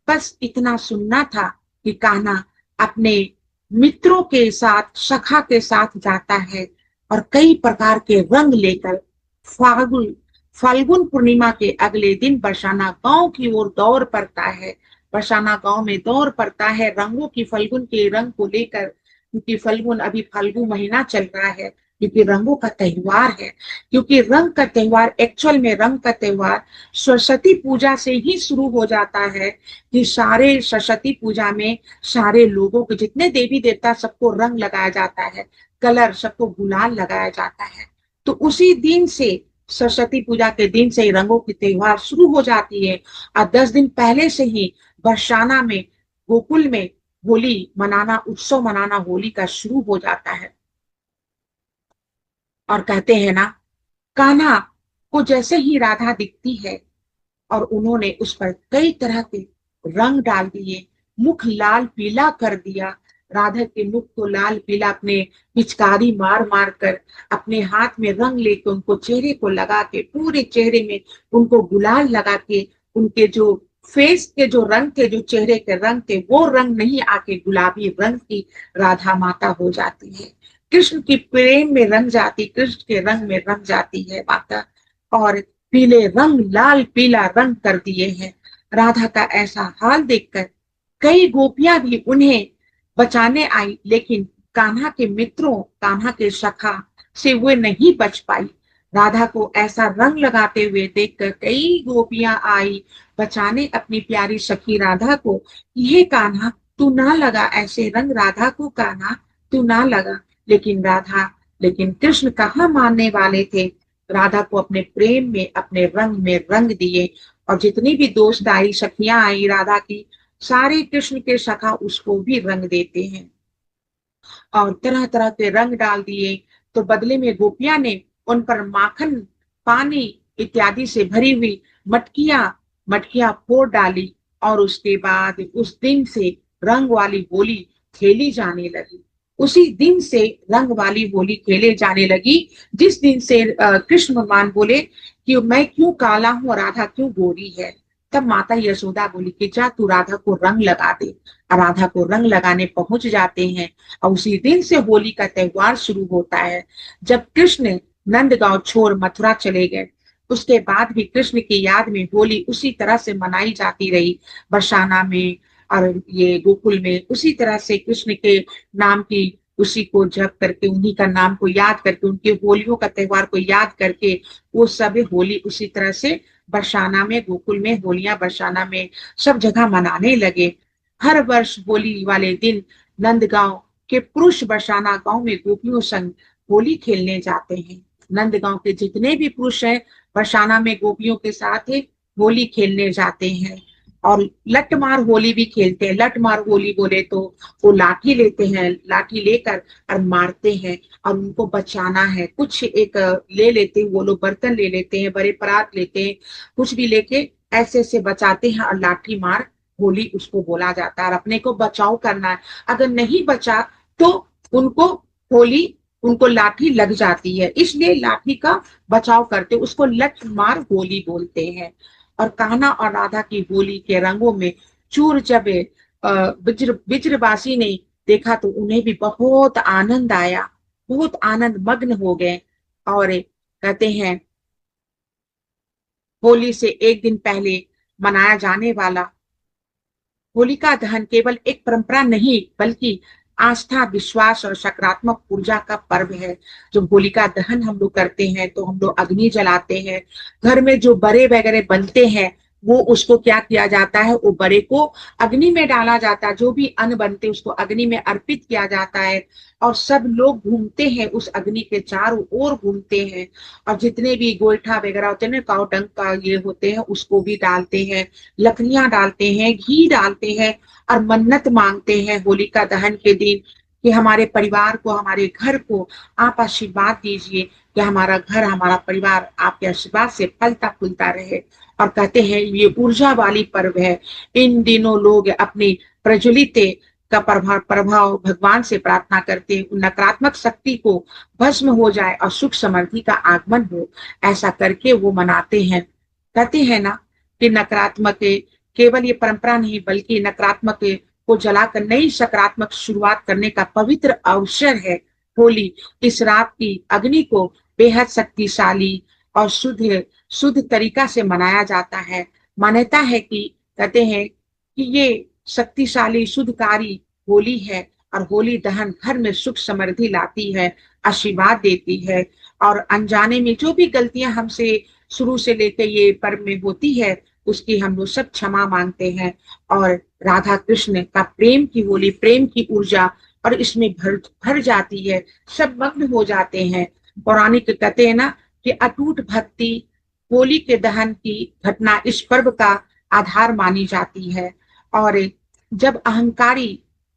बस इतना सुनना था कि कान्हा अपने मित्रों के साथ, सखा के साथ जाता है और कई प्रकार के रंग लेकर फाल्गुन फाल्गुन पूर्णिमा के अगले दिन बरसाना गांव की ओर दौड़ पड़ता है। बरसाना गांव में दौड़ पड़ता है रंगों की, फल्गुन के रंग को लेकर, क्योंकि फल्गुन अभी फाल्गुन महीना चल रहा है, क्योंकि रंगों का त्योहार है। क्योंकि रंग का त्योहार, एक्चुअल में रंग का त्योहार सरस्वती पूजा से ही शुरू हो जाता है कि सारे सरस्वती पूजा में सारे लोगों को, जितने देवी देवता, सबको रंग लगाया जाता है, कलर, सबको गुलाल लगाया जाता है। तो उसी दिन से, सरस्वती पूजा के दिन से ही रंगों की त्योहार शुरू हो जाती है। और 10 दिन पहले से ही बरसाना में, गोकुल में होली मनाना, उत्सव मनाना होली का शुरू हो जाता है। और कहते हैं ना, कान्हा को जैसे ही राधा दिखती है और उन्होंने उस पर कई तरह के रंग डाल दिए, मुख लाल पीला कर दिया। राधा के मुख को लाल पीला अपने पिचकारी मार मार कर, अपने हाथ में रंग लेके उनको चेहरे को लगा के, पूरे चेहरे में उनको गुलाल लगा के, उनके जो फेस के जो रंग थे, जो चेहरे के रंग थे, वो रंग नहीं आके गुलाबी रंग की राधा माता हो जाती है। कृष्ण की प्रेम में रंग जाती, कृष्ण के रंग में रंग जाती है माता। और पीले रंग, लाल पीला रंग कर दिए हैं। राधा का ऐसा हाल देखकर कई गोपियां भी उन्हें बचाने आई, लेकिन कान्हा के मित्रों, कान्हा के सखा से वे नहीं बच पाई। राधा को ऐसा रंग लगाते हुए देखकर कई गोपियां आई बचाने अपनी प्यारी सखी राधा को। ये कान्हा, तू ना लगा ऐसे रंग, राधा को कान्हा तू ना लगा। लेकिन राधा, लेकिन कृष्ण कहाँ मानने वाले थे। राधा को अपने प्रेम में, अपने रंग में रंग दिए। और जितनी भी दोस्त आई, सखियां आई राधा की, सारे कृष्ण के सखा उसको भी रंग देते हैं और तरह तरह के रंग डाल दिए। तो बदले में गोपियां ने उन पर माखन, पानी इत्यादि से भरी हुई मटकियां मटकियां फोड़ डाली। और उसके बाद उस दिन से रंग वाली होली खेली जाने लगी। उसी दिन से रंग वाली होली खेले जाने लगी, जिस दिन से कृष्ण भगवान बोले कि मैं क्यों काला हूं, राधा क्यों गोरी है। तब माता यशोदा बोली कि जा तू राधा को रंग लगा दे। राधा को रंग लगाने पहुंच जाते हैं और उसी दिन से होली का त्योहार शुरू होता है। जब कृष्ण नंदगांव छोड़ मथुरा चले गए, उसके बाद भी कृष्ण की याद में होली उसी तरह से मनाई जाती रही। बरसाना में और ये गोकुल में उसी तरह से कृष्ण के नाम की, उसी को जप करके, उन्हीं का नाम को याद करके, उनके होलियों का त्योहार को याद करके वो सब होली उसी तरह से बरसाना में, गोकुल में, होलियां बरसाना में सब जगह मनाने लगे। हर वर्ष होली वाले दिन नंदगांव के पुरुष बरसाना गांव में गोपियों संग होली खेलने जाते हैं। नंदगांव के जितने भी पुरुष हैं बरसाना में गोपियों के साथ होली खेलने जाते हैं। और लठमार होली भी खेलते हैं। लठमार होली बोले तो वो लाठी लेते हैं, लाठी लेकर और मारते हैं और उनको बचाना है। कुछ एक ले लेते हैं वो लोग, बर्तन ले लेते हैं, बड़े परात लेते हैं, कुछ भी लेके ऐसे ऐसे बचाते हैं और लाठी मार होली उसको बोला जाता है। और अपने को बचाव करना है, अगर नहीं बचा तो उनको होली, उनको लाठी लग जाती है, इसलिए लाठी का बचाव करते, उसको लठ मार होली बोलते हैं। और कान्हा और राधा की होली के रंगों में चूर जब ब्रिजवासी ने देखा तो उन्हें भी बहुत आनंद आया, बहुत आनंद मग्न हो गए। और कहते हैं होली से एक दिन पहले मनाया जाने वाला होलिका दहन केवल एक परंपरा नहीं, बल्कि आस्था, विश्वास और सकारात्मक ऊर्जा का पर्व है। जब होलिका दहन हम लोग करते हैं तो हम लोग अग्नि जलाते हैं। घर में जो बड़े वगैरह बनते हैं वो, उसको क्या किया जाता है, वो बड़े को अग्नि में डाला जाता है। जो भी अन्न बनते उसको अग्नि में अर्पित किया जाता है। और सब लोग घूमते हैं, उस अग्नि के चारों ओर घूमते हैं। और जितने भी गोईठा वगैरह होते हैं ना, काव डंक का ये होते हैं, उसको भी डालते हैं, लकड़ियां डालते हैं, घी डालते हैं और मन्नत मांगते हैं होलिका दहन के दिन कि हमारे परिवार को, हमारे घर को आप आशीर्वाद दीजिए कि हमारा घर, हमारा परिवार आपके आशीर्वाद से फलता फूलता रहे। और कहते हैं ये ऊर्जा वाली पर्व है। इन दिनों लोग अपनी प्रज्वलित का प्रभाव भगवान से प्रार्थना करते हैं, नकारात्मक शक्ति को भस्म हो जाए और सुख समृद्धि का आगमन हो, ऐसा करके वो मनाते हैं। कहते हैं ना कि नकारात्मक, केवल ये परंपरा नहीं बल्कि नकारात्मक को जलाकर नई सकारात्मक शुरुआत करने का पवित्र अवसर है होली। इस रात की अग्नि को बेहद शक्तिशाली और शुद्ध शुद्ध तरीका से मनाया जाता है। मान्यता है कि, कहते हैं कि ये शक्तिशाली शुद्धकारी होली है और होली दहन घर में सुख समृद्धि लाती है, आशीर्वाद देती है। और अनजाने में जो भी गलतियां हमसे शुरू से लेकर ये पर्व में होती है उसकी हम लोग सब क्षमा मांगते हैं। और राधा कृष्ण का प्रेम की होली, प्रेम की ऊर्जा और इसमें भर भर जाती है, सब मग्न हो जाते हैं। पौराणिक कहते हैं ना कि अटूट भक्ति होली के दहन की घटना इस पर्व का आधार मानी जाती है। और जब अहंकारी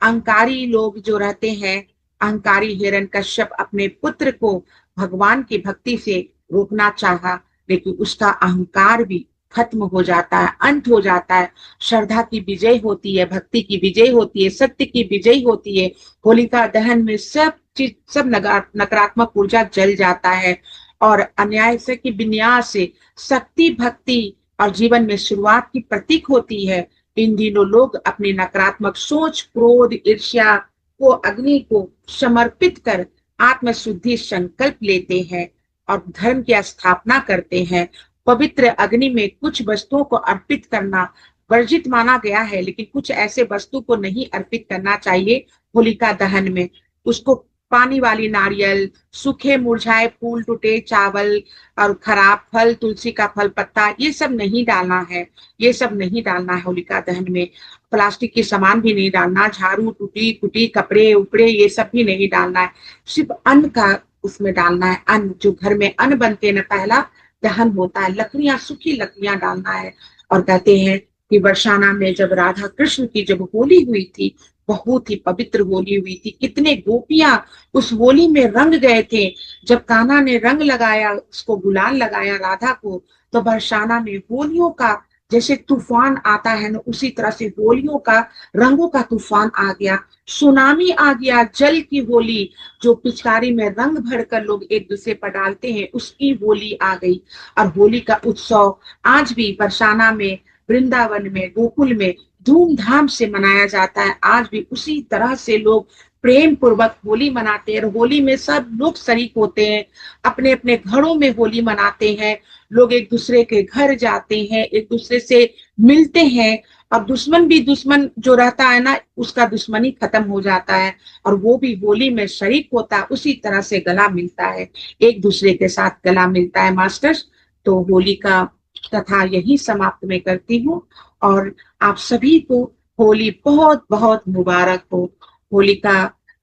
अहंकारी लोग जो रहते हैं, अहंकारी हिरण्यकश्यप अपने पुत्र को भगवान की भक्ति से रोकना चाहा, लेकिन उसका अहंकार भी खत्म हो जाता है, अंत हो जाता है। श्रद्धा की विजय होती है, भक्ति की विजय होती है, सत्य की विजय होती है। होलिका दहन में सब चीज, सब नकारात्मक ऊर्जा जल जाता है और अन्याय से की विन्यास से शक्ति, भक्ति और जीवन में शुरुआत की प्रतीक होती है। इन दिनों लोग अपनी नकारात्मक सोच, क्रोध, ईर्ष्या को अग्नि को समर्पित कर आत्म शुद्धि संकल्प लेते हैं और धर्म की स्थापना करते हैं। पवित्र अग्नि में कुछ वस्तुओं को अर्पित करना वर्जित माना गया है, लेकिन कुछ ऐसे वस्तु को नहीं अर्पित करना चाहिए होलिका दहन में। उसको पानी वाली नारियल, सूखे मुरझाए फूल, टूटे चावल और खराब फल, तुलसी का फल पत्ता, ये सब नहीं डालना है। ये सब नहीं डालना है होलिका दहन में। प्लास्टिक के सामान भी नहीं डालना, झाड़ू, टूटी फूटी कपड़े उपड़े ये सब भी नहीं डालना है। सिर्फ अन्न का उसमें डालना है। अन्न, जो घर में अन्न बनते हैं ना, पहला दहन होता है, लकड़ियां, सूखी लकड़ियां डालना है। और कहते हैं कि बरसाना में जब राधा कृष्ण की जब होली हुई थी, बहुत ही पवित्र होली हुई थी, कितने गोपियां उस होली में रंग गए थे। जब कान्हा ने रंग लगाया, उसको गुलाल लगाया राधा को, तो बरसाना में होलियों का जैसे तूफान आता है ना, उसी तरह से होलियों का, रंगों का तूफान आ गया, सुनामी आ गया। जल की होली, जो पिचकारी में रंग भरकर लोग एक दूसरे पर डालते हैं, उसकी होली आ गई। और होली का उत्सव आज भी बरसाना में, वृंदावन में, गोकुल में धूमधाम से मनाया जाता है। आज भी उसी तरह से लोग प्रेम पूर्वक होली मनाते हैं। होली में सब लोग शरीक होते हैं, अपने अपने घरों में होली मनाते हैं। लोग एक दूसरे के घर जाते हैं, एक दूसरे से मिलते हैं। और दुश्मन भी, दुश्मन जो रहता है ना, उसका दुश्मनी खत्म हो जाता है और वो भी होली में शरीक होता है। उसी तरह से गला मिलता है, एक दूसरे के साथ गला मिलता है मास्टर्स। तो होली का कथा यही समाप्त मैं करती हूँ और आप सभी को होली बहुत बहुत मुबारक हो। होली का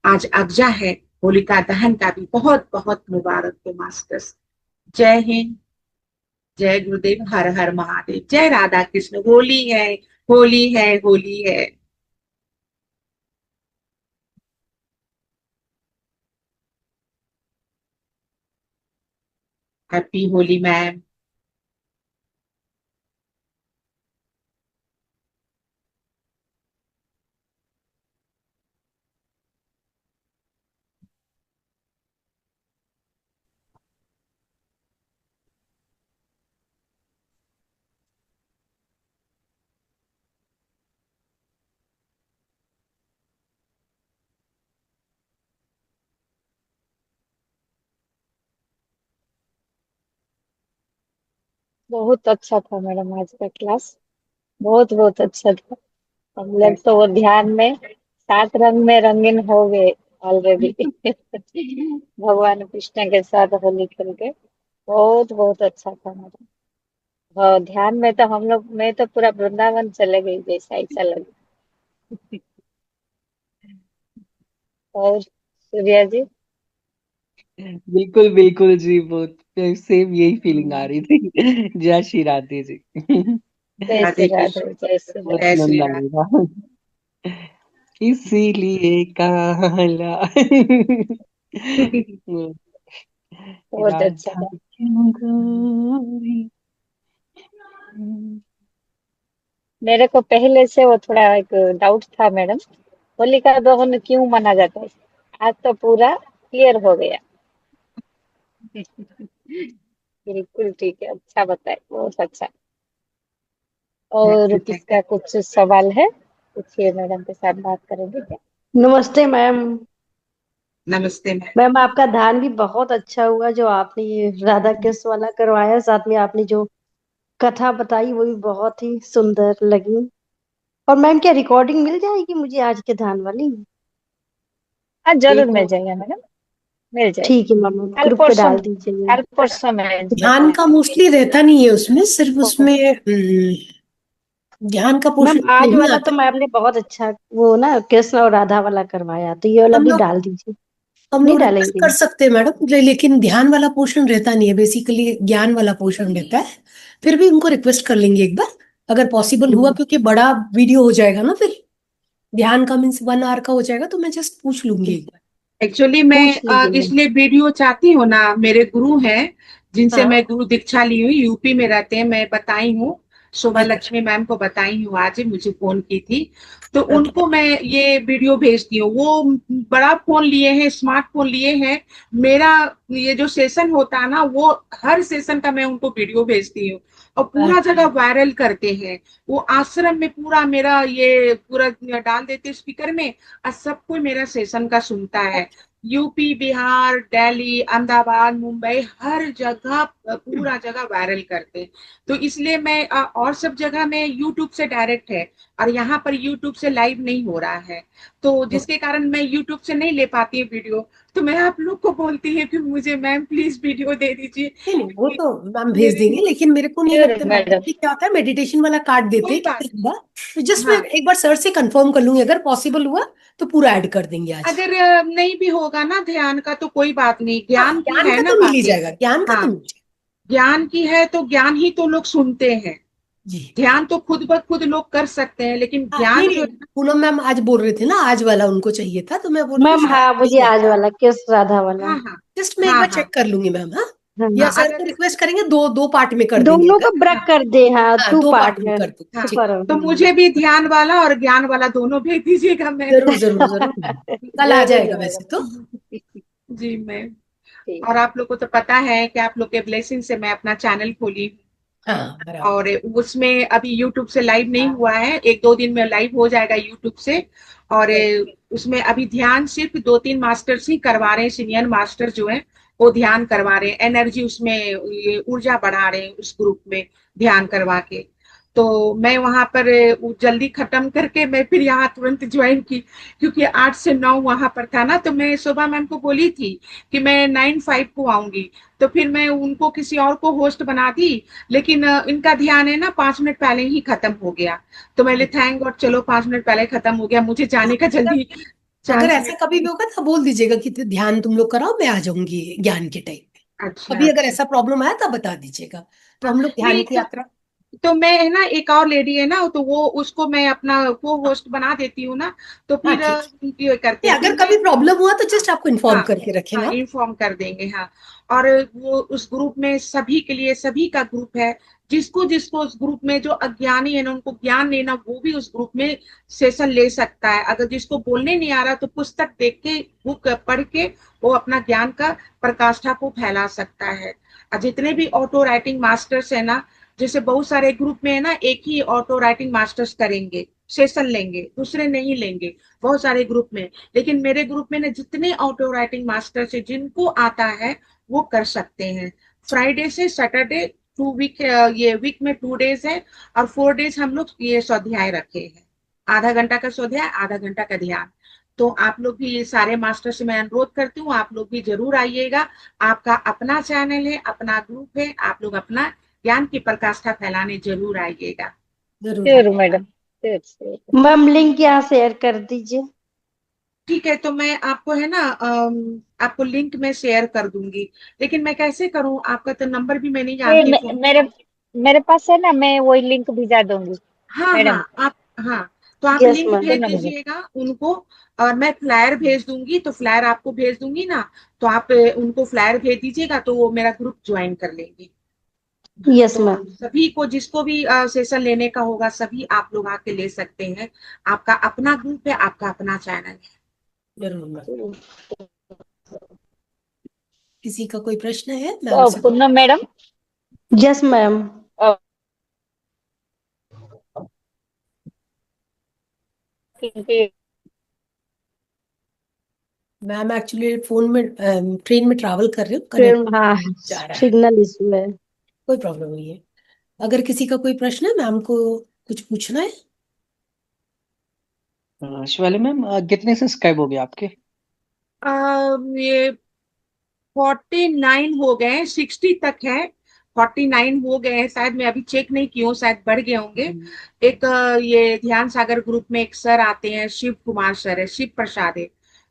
आज अगजा है, होलिका दहन का भी बहुत बहुत मुबारक हो मास्टर्स। जय हिंद, जय गुरुदेव, हर हर महादेव, जय राधा कृष्ण। होली है, होली है, होली है। Happy Holi ma'am. बहुत अच्छा था मैडम आज का क्लास। बहुत बहुत अच्छा था। हम लोग तो वो ध्यान में 7 रंग में रंगीन हो गए ऑलरेडी। भगवान कृष्ण के साथ होली खेल के बहुत बहुत अच्छा था मैडम। हाँ, ध्यान में तो हम लोग, मैं तो पूरा वृंदावन चले गई जैसा ऐसा लगा। और सूर्या जी। बिल्कुल बिल्कुल जी, बहुत सेम यही फीलिंग आ रही थी। जय श्री राधे जी। जय श्री राधे राधे, कृष्ण। जय श्री बहुत जय राधे। श्री आनंद राधे। आएगा। इसीलिए काला बहुत अच्छा राधा था। क्यों गाई। मेरे को पहले से वो थोड़ा एक डाउट था मैडम, होलिका दहन क्यों माना जाता है। आज तो पूरा क्लियर हो गया। बिल्कुल ठीक है, अच्छा बताए, बहुत अच्छा। थैंक और यू, थैंक किसका कुछ सवाल है, पूछिए, मैडम के साथ बात करेंगे क्या। नमस्ते मैम। यू। नमस्ते मैम। मैम आपका ध्यान भी बहुत अच्छा हुआ जो आपने ये राधा कृष्ण वाला करवाया, साथ में आपने जो कथा बताई वो भी बहुत ही सुंदर लगी। और मैम क्या रिकॉर्डिंग मिल जाएगी मुझे आज के ध्यान वाली? हाँ, जरूर देखो, मिल जाएगा मैडम, मिल जाएगा। ठीक है मैम, कल ग्रुप पे परसों, डाल दीजिए। कल परसों मिल ध्यान का जाएगा। मोस्टली रहता नहीं है उसमें, सिर्फ उसमें ध्यान का मैम पोर्शन आज नहीं वाला तो आता है। मैम ने बहुत अच्छा वो ना कृष्ण और राधा वाला करवाया, तो ये वाला हम भी लोग डाल दीजिए। हम नहीं लोग रिक्वेस्ट डालेंगे? कर सकते हैं मैडम, लेकिन ध्यान वाला पोर्शन रहता नहीं है, बेसिकली ज्ञान वाला पोर्शन रहता है। फिर भी उनको रिक्वेस्ट कर लेंगे एक बार, अगर पॉसिबल हुआ, क्योंकि बड़ा वीडियो हो जाएगा ना फिर। ध्यान का मीन्स 1 आवर का हो जाएगा, तो मैं जस्ट पूछ लूंगी एक बार। एक्चुअली मैं पूछ लीजिए मैम। इसलिए वीडियो चाहती हूँ ना, मेरे गुरु हैं जिनसे हाँ। मैं गुरु दीक्षा ली हूँ, यूपी में रहते हैं, मैं बताई हूँ, शोभा अच्छा। लक्ष्मी मैम को बताई हूँ, आज ही मुझे फोन की थी, तो ओके। उनको मैं ये वीडियो भेजती हूँ। वो बड़ा फोन लिए हैं, स्मार्टफोन लिए हैं, मेरा ये जो सेशन होता है ना, वो हर सेशन का मैं उनको वीडियो भेजती हूँ और पूरा जगह अच्छा। वायरल करते हैं। वो आश्रम में पूरा मेरा ये पूरा डाल देते स्पीकर में, और सब कोई मेरा सेशन का सुनता है। यूपी, बिहार, दिल्ली, अहमदाबाद, मुंबई, हर जगह पूरा जगह वायरल करते हैं। तो इसलिए मैं और सब जगह में यूट्यूब से डायरेक्ट है, और यहाँ पर यूट्यूब से लाइव नहीं हो रहा है, तो जिसके कारण मैं यूट्यूब से नहीं ले पाती हूँ वीडियो। तो मैं आप लोग को बोलती है कि मुझे मैम प्लीज वीडियो दे दीजिए, नहीं नहीं, वो क्योंकि तो मैम भेज मेरे देंगे, लेकिन मेरे को नहीं श्योर लगता। मैडम। मैम क्या होता है, मेडिटेशन वाला कार्ड देते कोई हैं बात कितने नहीं। का, तो जस्ट मैं हाँ, एक बार सर से कंफर्म कर लूंगी, अगर पॉसिबल हुआ तो पूरा ऐड कर देंगे आज। अगर नहीं भी होगा ना ध्यान का तो कोई बात नहीं, हाँ, ज्ञान की ज्ञान है का ना तो मिल ही बातें। जाएगा, ज्ञान का हाँ, तो मिल जाएगा। ज्ञान की है तो ज्ञान ही तो लोग सुनते हैं। जी। ध्यान तो खुद ब खुद लोग कर सकते हैं, लेकिन हाँ, नहीं ज्ञान जो नहीं, है पूनम मैम आज बोल रहे थे ना, आज वाला उनको चाहिए था, तो मैं बोल रही हूँ मैम शायद हाँ, मिल मुझे आज जाएगा। वाला केस राधा वाला। हाँ हाँ जस्ट मैं एक हाँ बार हाँ चेक कर लूंगी मैम। हाँ, या हाँ, सर को अगर रिक्वेस्ट करेंगे, दो दो पार्ट में कर देंगे दोनों अगर। को ब्रेक हाँ कर दे, हाँ हाँ, टू 2 पार्ट पार्ट में में। कर दो, हाँ, ठीक। तो मुझे भी ध्यान वाला और ज्ञान वाला दोनों भेज दीजिएगा मैम। जरूर जरूर जरूर मैम, कल आ जरूर जाएगा वैसे तो। मैडम। जी मैम। ठीक। और आप लोग को तो पता है कि आप लोग के ब्लेसिंग से मैं अपना चैनल खोली, हाँ, बराबर। और उसमें अभी यूट्यूब से लाइव नहीं हुआ है, 1-2 दिन में लाइव हो जाएगा यूट्यूब से। और उसमें अभी ध्यान सिर्फ 2-3 मास्टर्स ही करवा रहे हैं, सीनियर मास्टर जो है वो ध्यान करवा रहे हैं, एनर्जी उसमें ये ऊर्जा बढ़ा रहे हैं उस ग्रुप में ध्यान करवा के। तो मैं वहां पर वो जल्दी खत्म करके मैं फिर यहाँ तुरंत ज्वाइन की, क्योंकि 8 से 9 वहां पर था ना, तो मैं शोभा मैम को बोली थी कि मैं 9-5 को आऊंगी, तो फिर मैं उनको किसी और को होस्ट बना दी, लेकिन इनका ध्यान है ना 5 मिनट पहले ही खत्म हो गया। तो मैंने थैंक गॉड, चलो 5 मिनट पहले खत्म हो गया, मुझे जाने का जल्दी अगर चांस ऐसा कभी मिल। भी होगा तो बोल दीजिएगा कि ध्यान तुम लोग कराओ, मैं आ जाऊंगी ज्ञान के टाइम पे। अच्छा अभी अगर अच्छा। ऐसा प्रॉब्लम आया तब बता दीजिएगा, तो हाँ हम लोग ध्यान नहीं, की यात्रा। तो मैं है ना, एक और लेडी है ना, तो वो उसको मैं अपना को हाँ। होस्ट बना देती हूँ ना, तो हाँ, फिर ठीक। ये करते नहीं, हैं फिर अगर मैं। कभी प्रॉब्लम हुआ तो हाँ जस्ट आपको इन्फॉर्म हाँ करके हाँ, रखेगा। इन्फॉर्म कर देंगे, हाँ। और वो उस ग्रुप में सभी के लिए, सभी का ग्रुप है, जिसको जिसको उस ग्रुप में जो अज्ञानी है ना, उनको ज्ञान लेना, वो भी उस ग्रुप में सेशन ले सकता है। अगर जिसको बोलने नहीं आ रहा तो पुस्तक देख के, बुक पढ़ के वो अपना ज्ञान का प्रकाष्ठा को फैला सकता है। और जितने भी ऑटो राइटिंग मास्टर्स है ना, जैसे बहुत सारे ग्रुप में है ना, एक ही ऑटो राइटिंग मास्टर्स करेंगे, सेशन लेंगे, दूसरे नहीं लेंगे, बहुत सारे ग्रुप में। लेकिन मेरे ग्रुप में ना जितने ऑटो राइटिंग मास्टर्स है, जिनको आता है वो कर सकते हैं। फ्राइडे से सैटरडे 2 वीक, ये वीक में 2 डेज है, और 4 डेज हम लोग ये स्वाध्याय रखे हैं, आधा घंटा का स्वाध्याय, आधा घंटा का ध्यान। तो आप लोग भी, ये सारे मास्टर से मैं अनुरोध करती हूँ, आप लोग भी जरूर आइएगा। आपका अपना चैनल है, अपना ग्रुप है, आप लोग अपना ज्ञान की प्रकाष्ठा फैलाने जरूर आइएगा। जरूर श्योर आइए। Madam. Sure sure. Ma'am link यहाँ शेयर कर दीजिए। ठीक है, तो मैं आपको है ना आपको लिंक में शेयर कर दूंगी, लेकिन मैं कैसे करूं, आपका तो नंबर भी मैं नहीं ये जानती फोन। मेरे मेरे पास है ना, मैं वही लिंक भिजा दूंगी हाँ हाँ, मैडम को। आप, हाँ, तो आप यस लिंक मैम। दो भेज नंबर। दीजिएगा उनको, और मैं फ्लायर भेज दूंगी, तो फ्लायर आपको भेज दूंगी ना, तो आप उनको फ्लायर भेज दीजिएगा, तो वो मेरा ग्रुप ज्वाइन कर लेंगे। यस तो मैम। सभी को, जिसको भी सेशन लेने का होगा, सभी आप लोग आके ले सकते हैं। आपका अपना ग्रुप है, आपका अपना चैनल है। जरूर मैम। किसी का कोई प्रश्न है मैम तो से? Poonam madam, yes ma'am. Ma'am actually phone में ट्रेन में ट्रैवल कर रही हूँ, फिर कनेक्ट हाँ, जा रहा है। सिग्नल इशू है। कोई प्रॉब्लम नहीं है। अगर किसी का कोई प्रश्न है, मैम को कुछ पूछना है? शिवाली मैम, कितने सब्सक्राइब हो गए आपके? ये 49 हो गए, 60 तक है, 49 हो गए हैं शायद, मैं अभी चेक नहीं की हूँ, शायद बढ़ गए होंगे। एक ये ध्यान सागर ग्रुप में एक सर आते हैं, शिव कुमार सर है, शिव प्रसाद है,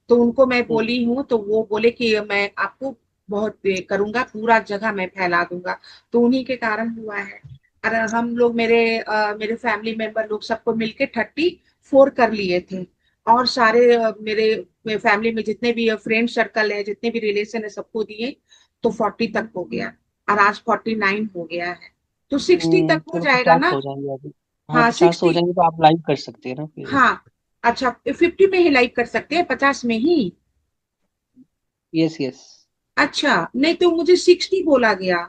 तो उनको मैं हम्म, बोली हूँ, तो वो बोले कि मैं आपको बहुत करूंगा, पूरा जगह मैं फैला दूंगा, तो उन्हीं के कारण हुआ है। और हम लोग मेरे फैमिली मेंबर लोग सबको मिलके 34 कर लिए थे। और सारे मेरे फैमिली में जितने भी फ्रेंड सर्कल है, जितने भी रिलेशन है, सबको दिए तो 40 तक हो गया। और आज 49 हो गया है, तो 60 तक हो तो जाएगा 50 ना। हो जाएंगे अभी। हाँ, हाँ 50 हो 60। जाएंगे तो आप लाइव कर सकते हैं ना फिर। हाँ अच्छा, 50 में ही लाइक कर सकते हैं, 50 में ही? Yes yes. अच्छा, नहीं तो मुझे 60 बोला गया।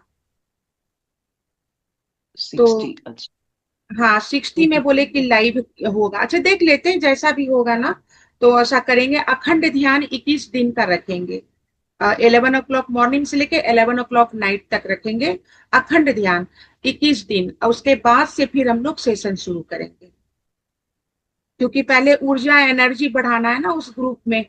तो 60, अच्छा। हाँ 60 ठीक में है। बोले कि लाइव होगा। अच्छा देख लेते हैं, जैसा भी होगा ना तो ऐसा करेंगे। अखंड ध्यान 21 दिन का रखेंगे। 11 o'clock मॉर्निंग से लेके 11 o'clock नाइट तक रखेंगे अखंड ध्यान, 21 दिन। और उसके बाद से फिर हम लोग सेशन शुरू करेंगे, क्योंकि पहले ऊर्जा एनर्जी बढ़ाना है ना उस ग्रुप में।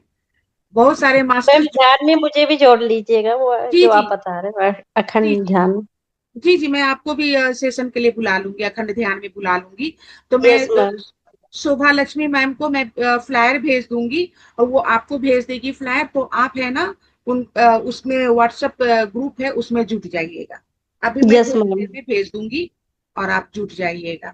बहुत सारे मैम मास्टर। ध्यान में मुझे भी जोड़ लीजिएगा, वो जी जो जी आप बता रहे हो जी अखंड ध्यान। जी जी, मैं आपको भी सेशन के लिए बुला लूंगी, अखंड ध्यान में बुला लूंगी। तो मैं यस मैम। शोभा लक्ष्मी मैम को मैं फ्लायर भेज दूंगी, और वो आपको भेज देगी फ्लायर। तो आप है ना उसमें व्हाट्सएप ग्रुप है, उसमें जुट जाइएगा। अभी मैं यस थोड़ी मैम। देर में भेज दूंगी, और आप जुट जाइएगा।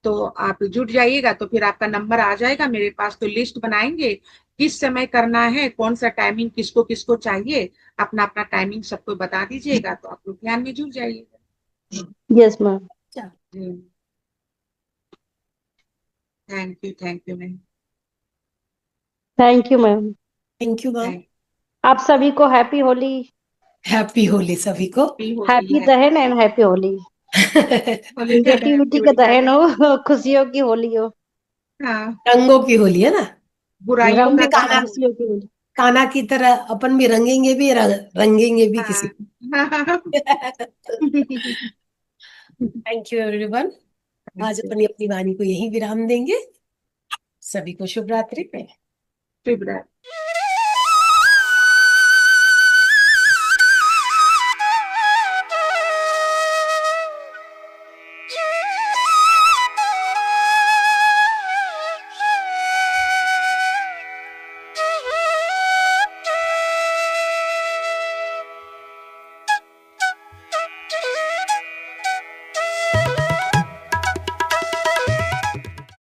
तो आप जुट जाइएगा तो फिर आपका नंबर आ जाएगा मेरे पास, तो लिस्ट बनाएंगे किस समय करना है, कौन सा टाइमिंग किसको किसको चाहिए। अपना अपना टाइमिंग सबको बता दीजिएगा, तो आप लोग ध्यान में जुट जाइएगा। Yes ma'am. Thank you ma'am. Thank you ma'am. Thank you ma'am. Thank आप सभी को हैप्पी होली। हैप्पी होली सभी को। यू। होली हैप्पी है। दहन एंड हैप्पी होली। नेगेटिविटी का दहन हो, खुशियों की होली हो। हाँ, रंगों की होली है ना। बुराइयों हम का भी रंगों और दहन काना, होली। खुशियों की होली। काना की तरह अपन भी रंगेंगे भी, रंगेंगे भी किसी हाँ। को। Thank you everyone. आज अपनी अपनी वाणी को यहीं विराम देंगे। सभी को शुभ रात्रि। शुभ रात्रि।